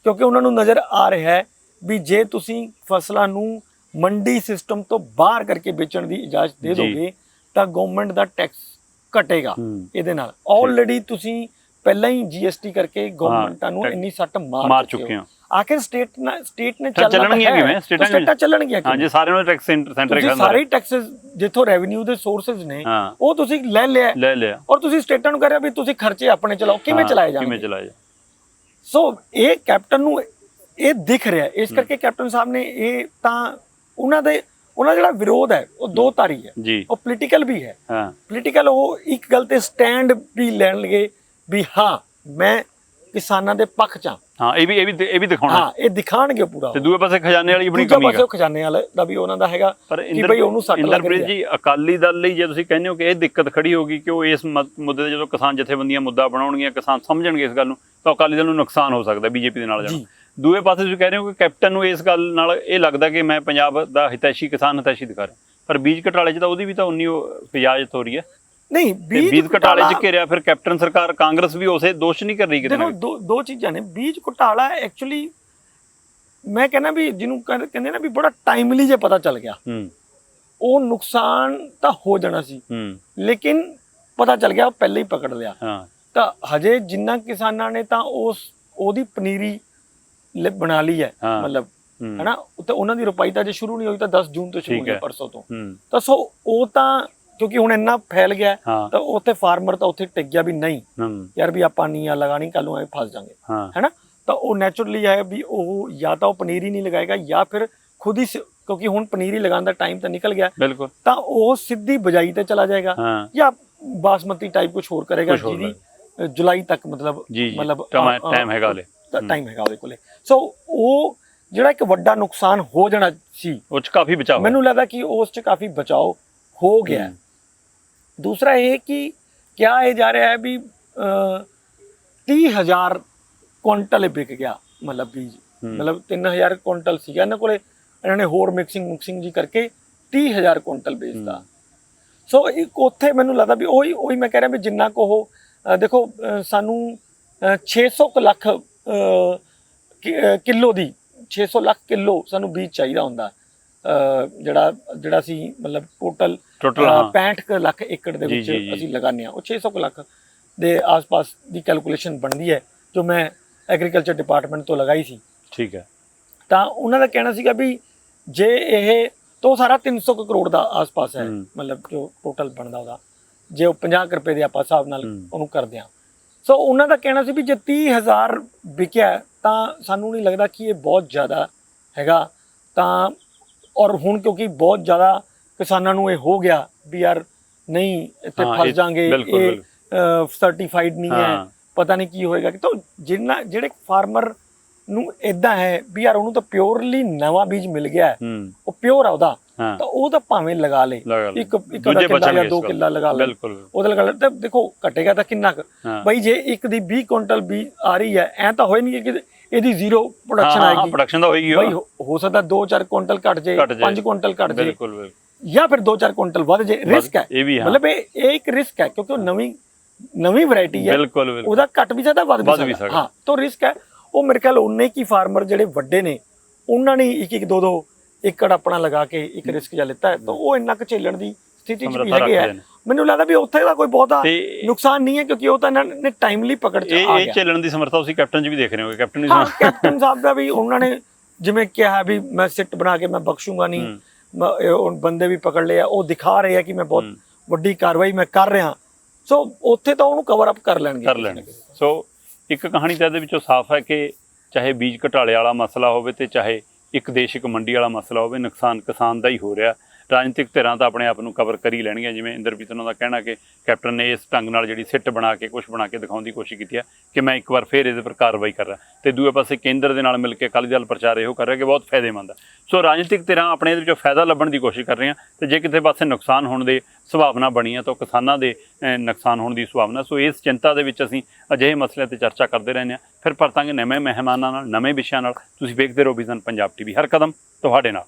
ਕਿਉਂਕਿ ਉਹਨਾਂ ਨੂੰ ਨਜ਼ਰ ਆ ਰਿਹਾ ਹੈ ਵੀ ਜੇ ਤੁਸੀਂ ਫਸਲਾਂ ਨੂੰ ਮੰਡੀ ਸਿਸਟਮ ਤੋਂ ਬਾਹਰ ਕਰਕੇ ਵੇਚਣ ਦੀ ਇਜਾਜ਼ਤ ਦੇ ਦੋਗੇ ਤਾਂ ਗਵਰਨਮੈਂਟ ਦਾ ਟੈਕਸ ਘਟੇਗਾ। ਇਹਦੇ ਨਾਲ ਆਲਰੇਡੀ ਤੁਸੀਂ ਪਹਿਲਾਂ ਹੀ GST ਕਰਕੇ ਗਵਰਨਮੈਂਟਾਂ ਨੂੰ ਇੰਨੀ ਸੱਟ ਮਾਰ ਚੁੱਕੇ ਹੋ। ਆਖਿਰ ਸਟੇਟ ਨੇ ਚੱਲਣਗੀਆਂ ਕਿਵੇਂ? ਸਟੇਟਾਂ ਚੱਲਣਗੀਆਂ ਹਾਂ ਜੀ, ਸਾਰੇ ਨੂੰ ਟੈਕਸ ਸੈਂਟਰ ਖਾਂਦਾ, ਸਾਰੇ ਟੈਕਸਸ ਜਿੱਥੋਂ ਰੈਵਨਿਊ ਦੇ ਸੋਰਸਸ ਨੇ ਉਹ ਤੁਸੀਂ ਲੈ ਲਿਆ ਔਰ ਤੁਸੀਂ ਸਟੇਟਾਂ ਨੂੰ ਕਹਿ ਰਹੇ ਵੀ ਤੁਸੀਂ ਖਰਚੇ ਆਪਣੇ ਚਲਾਓ, ਕਿਵੇਂ ਚਲਾਏ ਜਾਣਗੇ? ਸੋ ਇਹ ਕੈਪਟਨ ਨੂੰ ਇਹ ਦਿਖ ਰਿਹਾ, ਇਸ ਕਰਕੇ ਕੈਪਟਨ ਸਾਹਿਬ ਨੇ ਇਹ ਤਾਂ ਉਹਨਾਂ ਦਾ ਜਿਹੜਾ ਵਿਰੋਧ ਹੈ ਉਹ ਦੋ ਧਾਰੀ ਹੈ, ਉਹ ਪੋਲੀਟੀਕਲ ਵੀ ਹੈ। ਪੋਲੀਟੀਕਲ ਉਹ ਇੱਕ ਗੱਲ ਤੇ ਸਟੈਂਡ ਵੀ ਲੈਣਗੇ ਵੀ ਹਾਂ ਮੈਂ ਕਿਸਾਨਾਂ ਦੇ ਪੱਖ ਚ ਹਾਂ, ਇਹ ਵੀ ਦਿਖਾਉਣਾ, ਹਾਂ ਇਹ ਦਿਖਾਣਗੇ ਪੂਰਾ। ਤੇ ਦੂਏ ਪਾਸੇ ਖਜ਼ਾਨੇ ਵਾਲੀ ਬੜੀ ਕਮੀ ਹੈ, ਖਜ਼ਾਨੇ ਵਾਲੇ ਦਾ ਵੀ ਉਹਨਾਂ ਦਾ ਹੈਗਾ ਕਿ ਭਈ ਉਹਨੂੰ ਸੱਟ ਲੱਗ ਰਹੀ ਹੈ ਜੀ। ਅਕਾਲੀ ਦਲ ਲਈ ਜੇ ਤੁਸੀਂ ਕਹਿੰਦੇ ਹੋ ਕਿ ਇਹ ਦਿੱਕਤ ਖੜੀ ਹੋਗੀ ਕਿ ਉਹ ਇਸ ਮੁੱਦੇ ਤੇ ਜਦੋਂ ਕਿਸਾਨ ਜਥੇਬੰਦੀਆਂ ਮੁੱਦਾ ਬਣਾਉਣਗੀਆਂ, ਕਿਸਾਨ ਸਮਝਣਗੇ ਇਸ ਗੱਲ ਨੂੰ, ਤਾਂ ਅਕਾਲੀ ਦਲ ਨੂੰ ਨੁਕਸਾਨ ਹੋ ਸਕਦਾ BJP ਦੇ ਨਾਲ ਜਾਣਾ। ਦੂਏ ਪਾਸੇ ਤੁਸੀਂ ਕਹਿ ਰਹੇ ਹੋ ਕਿ ਕੈਪਟਨ ਨੂੰ ਇਸ ਗੱਲ ਨਾਲ ਇਹ ਲੱਗਦਾ ਕਿ ਮੈਂ ਪੰਜਾਬ ਦਾ ਹਿਤੈਸ਼ੀ, ਕਿਸਾਨ ਹਿਤੈਸ਼ੀ ਦਿਖਾ ਰਿਹਾ, ਪਰ ਬੀਜ ਘਟਾਲੇ 'ਚ ਤਾਂ ਉਹਦੀ ਵੀ ਤਾਂ ਉਨੀ ਇਜਾਜ਼ਤ ਹੋ ਰਹੀ ਹੈ। ਨਹੀਂ, ਬੀਜ ਘਟਾਲੇ 'ਚ ਘੇਰਿਆ ਫਿਰ ਕੈਪਟਨ ਸਰਕਾਰ, ਕਾਂਗਰਸ ਵੀ ਉਸੇ ਦੋਸ਼ ਨਹੀਂ ਕਰ ਰਹੀ ਕਿਤੇ। ਦੇਖੋ ਦੋ ਚੀਜ਼ਾਂ ਨੇ, ਬੀਜ ਘੁਟਾਲਾ ਐਕਚੁਅਲੀ ਮੈਂ ਕਹਿੰਦਾ ਵੀ ਜਿਹਨੂੰ ਕਹਿੰਦੇ ਨਾ ਵੀ ਬੜਾ ਟਾਈਮਲੀ ਜੇ ਪਤਾ ਚੱਲ ਗਿਆ, ਉਹ ਨੁਕਸਾਨ ਤਾਂ ਹੋ ਜਾਣਾ ਸੀ, ਲੇਕਿਨ ਪਤਾ ਚੱਲ ਗਿਆ, ਉਹ ਪਹਿਲਾਂ ਹੀ ਪਕੜ ਲਿਆ। ਤਾਂ ਹਜੇ ਜਿੰਨਾ ਕਿਸਾਨਾਂ ਨੇ ਤਾਂ ਉਹਦੀ ਪਨੀਰੀ ਬਣਾ ਲਈ ਹੈ, ਮਤਲਬ ਹਨਾ, ਤੇ ਉਹਨਾਂ ਦੀ ਰੁਪਾਈ ਤਾਂ ਜੇ ਸ਼ੁਰੂ ਨਹੀਂ ਹੋਈ ਤਾਂ 10 ਜੂਨ ਤੋਂ ਸ਼ੁਰੂ ਹੋਈ, ਪਰਸੋਂ ਤੋਂ। ਤਾਂ ਸੋ ਉਹ ਤਾਂ ਕਿਉਂਕਿ ਹੁਣ ਇੰਨਾ ਫੈਲ ਗਿਆ ਤਾਂ ਉੱਥੇ ਫਾਰਮਰ ਤਾਂ ਉੱਥੇ ਟਿਕ ਗਿਆ ਵੀ ਨਹੀਂ ਯਾਰ ਵੀ ਆਪਾਂ ਨੀਆਂ ਲਗਾਣੀ, ਕੱਲ ਨੂੰ ਐ ਫਸ ਜਾਵਾਂਗੇ, ਹੈਨਾ। ਤਾਂ ਉਹ ਨੈਚੁਰਲੀ ਹੈ ਵੀ ਉਹ ਜਾਂ ਤਾਂ ਉਹ ਪਨੀਰੀ ਨਹੀਂ ਲਗਾਏਗਾ ਜਾਂ ਫਿਰ ਖੁਦ ਹੀ, ਕਿਉਂਕਿ ਹੁਣ ਪਨੀਰੀ ਲਗਾਉਣ ਦਾ ਟਾਈਮ ਤਾਂ ਨਿਕਲ ਗਿਆ, ਤਾਂ ਉਹ ਸਿੱਧੀ ਬਿਜਾਈ ਤੇ ਚਲਾ ਜਾਏਗਾ ਜਾਂ ਬਾਸਮਤੀ ਟਾਈਪ ਕੁਝ ਹੋਰ ਕਰੇਗਾ, ਜਿਹਦੀ ਜੁਲਾਈ ਤੱਕ ਮਤਲਬ ਟਾਈਮ ਹੈਗਾ ਉਹਦੇ ਕੋਲੇ। ਸੋ ਉਹ ਜਿਹੜਾ ਇੱਕ ਵੱਡਾ ਨੁਕਸਾਨ ਹੋ ਜਾਣਾ ਸੀ, ਉਹ 'ਚ ਕਾਫੀ ਬਚਾਅ, ਮੈਨੂੰ ਲੱਗਦਾ ਕਿ ਉਸ 'ਚ ਕਾਫੀ ਬਚਾਓ ਹੋ ਗਿਆ। ਦੂਸਰਾ ਇਹ ਕਿ ਕਿਹਾ ਇਹ ਜਾ ਰਿਹਾ ਹੈ ਵੀ 30,000 ਕੁਇੰਟਲ ਵਿਕ ਗਿਆ, ਮਤਲਬ ਬੀਜ, ਮਤਲਬ 3,000 ਕੁਇੰਟਲ ਸੀਗਾ ਇਹਨਾਂ ਕੋਲੇ, ਇਹਨਾਂ ਨੇ ਹੋਰ ਮਿਕਸਿੰਗ ਜੀ ਕਰਕੇ 30,000 ਕੁਇੰਟਲ ਵੇਚਦਾ। ਸੋ ਇੱਕ ਉੱਥੇ ਮੈਨੂੰ ਲੱਗਦਾ ਵੀ ਉਹੀ ਮੈਂ ਕਹਿ ਰਿਹਾ ਵੀ ਜਿੰਨਾ ਕੁ ਉਹ ਦੇਖੋ ਸਾਨੂੰ 600 ਲੱਖ ਕਿਲੋ ਦੀ 600 ਲੱਖ ਕਿਲੋ ਸਾਨੂੰ ਬੀਜ ਚਾਹੀਦਾ ਹੁੰਦਾ, ਜਿਹੜਾ ਸੀ ਮਤਲਬ ਟੋਟਲ 65 ਲੱਖ ਏਕੜ ਦੇ ਵਿੱਚ ਅਸੀਂ ਲਗਾਉਂਦੇ ਹਾਂ, ਉਹ 600 ਲੱਖ ਦੇ ਆਸ-ਪਾਸ ਦੀ ਕੈਲਕੂਲੇਸ਼ਨ ਬਣਦੀ ਹੈ ਜੋ ਮੈਂ ਐਗਰੀਕਲਚਰ ਡਿਪਾਰਟਮੈਂਟ ਤੋਂ ਲਗਾਈ ਸੀ। ਠੀਕ ਹੈ, ਤਾਂ ਉਹਨਾਂ ਦਾ ਕਹਿਣਾ ਸੀਗਾ ਵੀ ਜੇ ਇਹ ਤਾਂ ਸਾਰਾ 300 ਕਰੋੜ ਦਾ ਆਸ-ਪਾਸ ਹੈ, ਮਤਲਬ ਜੋ ਟੋਟਲ ਬਣਦਾ ਉਹਦਾ, ਜੇ ਉਹ 50 ਰੁਪਏ ਦੇ ਆਪਾਂ ਹਿਸਾਬ ਨਾਲ ਉਹਨੂੰ ਕਰਦੇ ਹਾਂ। ਸੋ ਉਹਨਾਂ ਦਾ ਕਹਿਣਾ ਸੀ ਵੀ ਜੇ 30,000 ਵਿਕਿਆ ਤਾਂ ਸਾਨੂੰ ਨਹੀਂ ਲੱਗਦਾ ਕਿ ਇਹ ਬਹੁਤ ਜ਼ਿਆਦਾ ਹੈਗਾ, ਤਾਂ ਔਰ ਹੁਣ ਕਿਉਂਕਿ ਬਹੁਤ ਜ਼ਿਆਦਾ ਕਿਸਾਨਾਂ ਨੂੰ ਇਹ ਹੋ ਗਿਆ ਵੀ ਯਾਰ ਨਹੀਂ ਇੱਥੇ ਫਸ ਜਾਾਂਗੇ, ਇਹ ਸਰਟੀਫਾਈਡ ਨਹੀਂ ਹੈ, ਪਤਾ ਨਹੀਂ ਕੀ ਹੋਏਗਾ। ਤਾਂ ਜਿਹੜੇ ਫਾਰਮਰ ਨੂੰ ਇਦਾਂ ਹੈ ਵੀ ਯਾਰ ਉਹਨੂੰ ਤਾਂ ਪਿਓਰਲੀ ਨਵਾਂ ਬੀਜ ਮਿਲ ਗਿਆ ਹੈ, ਉਹ ਪਿਓਰ ਆ ਉਹਦਾ, ਤਾਂ ਉਹ ਤਾਂ ਭਾਵੇਂ ਲਗਾ ਲੇ, ਇੱਕ ਕਿੱਲਾ ਜਾਂ 2 ਕਿੱਲਾ ਲਗਾ ਲੈ, ਉਹਦੇ ਲਗਾ ਲੈ, ਤਾਂ ਦੇਖੋ ਘਟੇਗਾ ਤਾਂ ਕਿੰਨਾ ਕੁ ਬਈ, ਜੇ ਇੱਕ ਦੀ 20 ਕੁਇੰਟਲ ਬੀਜ ਆ ਰਹੀ ਹੈ, ਐ ਤਾਂ ਹੋਏ ਨਹੀਂ ਕਿ ਇਹਦੀ ਜ਼ੀਰੋ ਪ੍ਰੋਡਕਸ਼ਨ ਆਏਗੀ, ਪ੍ਰੋਡਕਸ਼ਨ ਤਾਂ ਹੋਏਗੀ ਬਈ ਹੋ ਸਕਦਾ 2-4 ਕੁਇੰਟਲ ਘਟ ਜੇ, 5 ਕੁਇੰਟਲ ਘਟ ਜੇ, ਬਿਲਕੁਲ, ਜਾਂ ਫਿਰ 2-4 ਕੁਇੰਟਲ ਵੱਧ ਜੇ। ਰਿਸਕ ਹੈ, ਮਤਲਬ ਇਹ ਇੱਕ ਰਿਸਕ ਹੈ, ਕਿਉਂਕਿ ਉਹ ਨਵੀਂ ਵੈਰਾਈਟੀ ਹੈ, ਉਹਦਾ ਘਟ ਵੀ ਸਕਦਾ ਵੱਧ ਵੀ ਸਕਦਾ। ਹਾਂ, ਤਾਂ ਰਿਸਕ ਹੈ। ਉਹ ਮੇਰੇ ਖਿਆਲ ਉਹਨੇ ਕੀ ਫਾਰਮਰ ਜਿਹੜੇ ਵੱਡੇ ਨੇ ਉਹਨਾਂ ਨੇ 1-1 2-2 ਏਕੜ ਆਪਣਾ ਲਗਾ ਕੇ ਇੱਕ ਰਿਸਕ ਜਿਹਾ ਲਿੱਤਾ ਹੈ, ਤਾਂ ਉਹ ਇੰਨਾ ਕੁ ਝੇਲਣ ਦੀ ਸਥਿਤੀ 'ਚ ਵੀ ਹੈਗੇ ਆ। ਮੈਨੂੰ ਲੱਗਦਾ ਵੀ ਉੱਥੇ ਦਾ ਕੋਈ ਬਹੁਤਾ ਨੁਕਸਾਨ ਨਹੀਂ ਹੈ, ਕਿਉਂਕਿ ਉਹ ਤਾਂ ਇਹਨਾਂ ਨੇ ਟਾਈਮਲੀ ਪਕੜ 'ਚ ਆ ਗਿਆ। ਇਹ ਝੇਲਣ ਦੀ ਸਮਰੱਥਾ ਤੁਸੀਂ ਕੈਪਟਨ 'ਚ ਵੀ ਦੇਖ ਰਹੇ ਹੋਗੇ। ਕੈਪਟਨ ਸਾਹਿਬ ਦਾ ਵੀ ਉਹਨਾਂ ਨੇ ਜਿਵੇਂ ਕਿਹਾ ਵੀ ਮੈਂ ਸਿੱਟ ਬਣਾ ਕੇ ਮੈਂ ਬਖਸ਼ੂਗਾ ਨਹੀਂ, ਬੰਦੇ ਵੀ ਪਕੜ ਲਏ ਆ, ਉਹ ਦਿਖਾ ਰਹੇ ਆ ਕਿ ਮੈਂ ਬਹੁਤ ਵੱਡੀ ਕਾਰਵਾਈ ਮੈਂ ਕਰ ਰਿਹਾ। ਸੋ ਉੱਥੇ ਤਾਂ ਉਹਨੂੰ ਕਵਰ ਅਪ ਕਰ ਲੈਣਗੇ। ਸੋ ਇੱਕ ਕਹਾਣੀ ਤਾਂ ਇਹਦੇ ਵਿੱਚੋਂ ਸਾਫ਼ ਹੈ ਕਿ ਚਾਹੇ ਬੀਜ ਘਟਾਲੇ ਵਾਲਾ ਮਸਲਾ ਹੋਵੇ ਤੇ ਚਾਹੇ ਇੱਕ ਦੇਸ਼ ਇੱਕ ਮੰਡੀ ਵਾਲਾ ਮਸਲਾ ਹੋਵੇ, ਨੁਕਸਾਨ ਕਿਸਾਨ ਦਾ ਹੀ ਹੋ ਰਿਹਾ। ਰਾਜਨੀਤਿਕ ਧਿਰਾਂ ਤਾਂ ਆਪਣੇ ਆਪ ਨੂੰ ਕਵਰ ਕਰ ਹੀ ਲੈਣਗੀਆਂ। ਜਿਵੇਂ ਇੰਦਰਪ੍ਰੀਤ ਉਹਨਾਂ ਦਾ ਕਹਿਣਾ ਕਿ ਕੈਪਟਨ ਨੇ ਇਸ ਢੰਗ ਨਾਲ ਜਿਹੜੀ ਸਿੱਟ ਬਣਾ ਕੇ ਕੁਛ ਬਣਾ ਕੇ ਦਿਖਾਉਣ ਦੀ ਕੋਸ਼ਿਸ਼ ਕੀਤੀ ਹੈ ਕਿ ਮੈਂ ਇੱਕ ਵਾਰ ਫੇਰ ਇਹਦੇ ਪਰ ਕਾਰਵਾਈ ਕਰ ਰਿਹਾ, ਤੇ ਦੂਏ ਪਾਸੇ ਕੇਂਦਰ ਦੇ ਨਾਲ ਮਿਲ ਕੇ ਅਕਾਲੀ ਦਲ ਪ੍ਰਚਾਰ ਇਹੋ ਕਰ ਰਿਹਾ ਕਿ ਬਹੁਤ ਫਾਇਦੇਮੰਦ ਹੈ। ਸੋ ਰਾਜਨੀਤਿਕ ਧਿਰਾਂ ਆਪਣੇ ਇਹਦੇ ਵਿੱਚੋਂ ਫਾਇਦਾ ਲੱਭਣ ਦੀ ਕੋਸ਼ਿਸ਼ ਕਰ ਰਹੀਆਂ, ਤੇ ਜੇ ਕਿਸੇ ਪਾਸੇ ਨੁਕਸਾਨ ਹੋਣ ਦੀ ਸੰਭਾਵਨਾ ਬਣੀ ਹੈ ਤਾਂ ਕਿਸਾਨਾਂ ਦੇ ਨੁਕਸਾਨ ਹੋਣ ਦੀ ਸੰਭਾਵਨਾ। ਸੋ ਇਸ ਚਿੰਤਾ ਦੇ ਵਿੱਚ ਅਸੀਂ ਅਜਿਹੇ ਮਸਲਿਆਂ 'ਤੇ ਚਰਚਾ ਕਰਦੇ ਰਹਿੰਦੇ ਹਾਂ। ਫਿਰ ਪਰਤਾਂਗੇ ਨਵੇਂ ਮਹਿਮਾਨਾਂ ਨਾਲ, ਨਵੇਂ ਵਿਸ਼ਿਆਂ ਨਾਲ। ਤੁਸੀਂ ਵੇਖਦੇ ਰਹੋ ਵਿਜ਼ਨ ਪੰਜਾਬ TV, ਹਰ ਕਦਮ ਤੁਹਾਡੇ ਨਾਲ।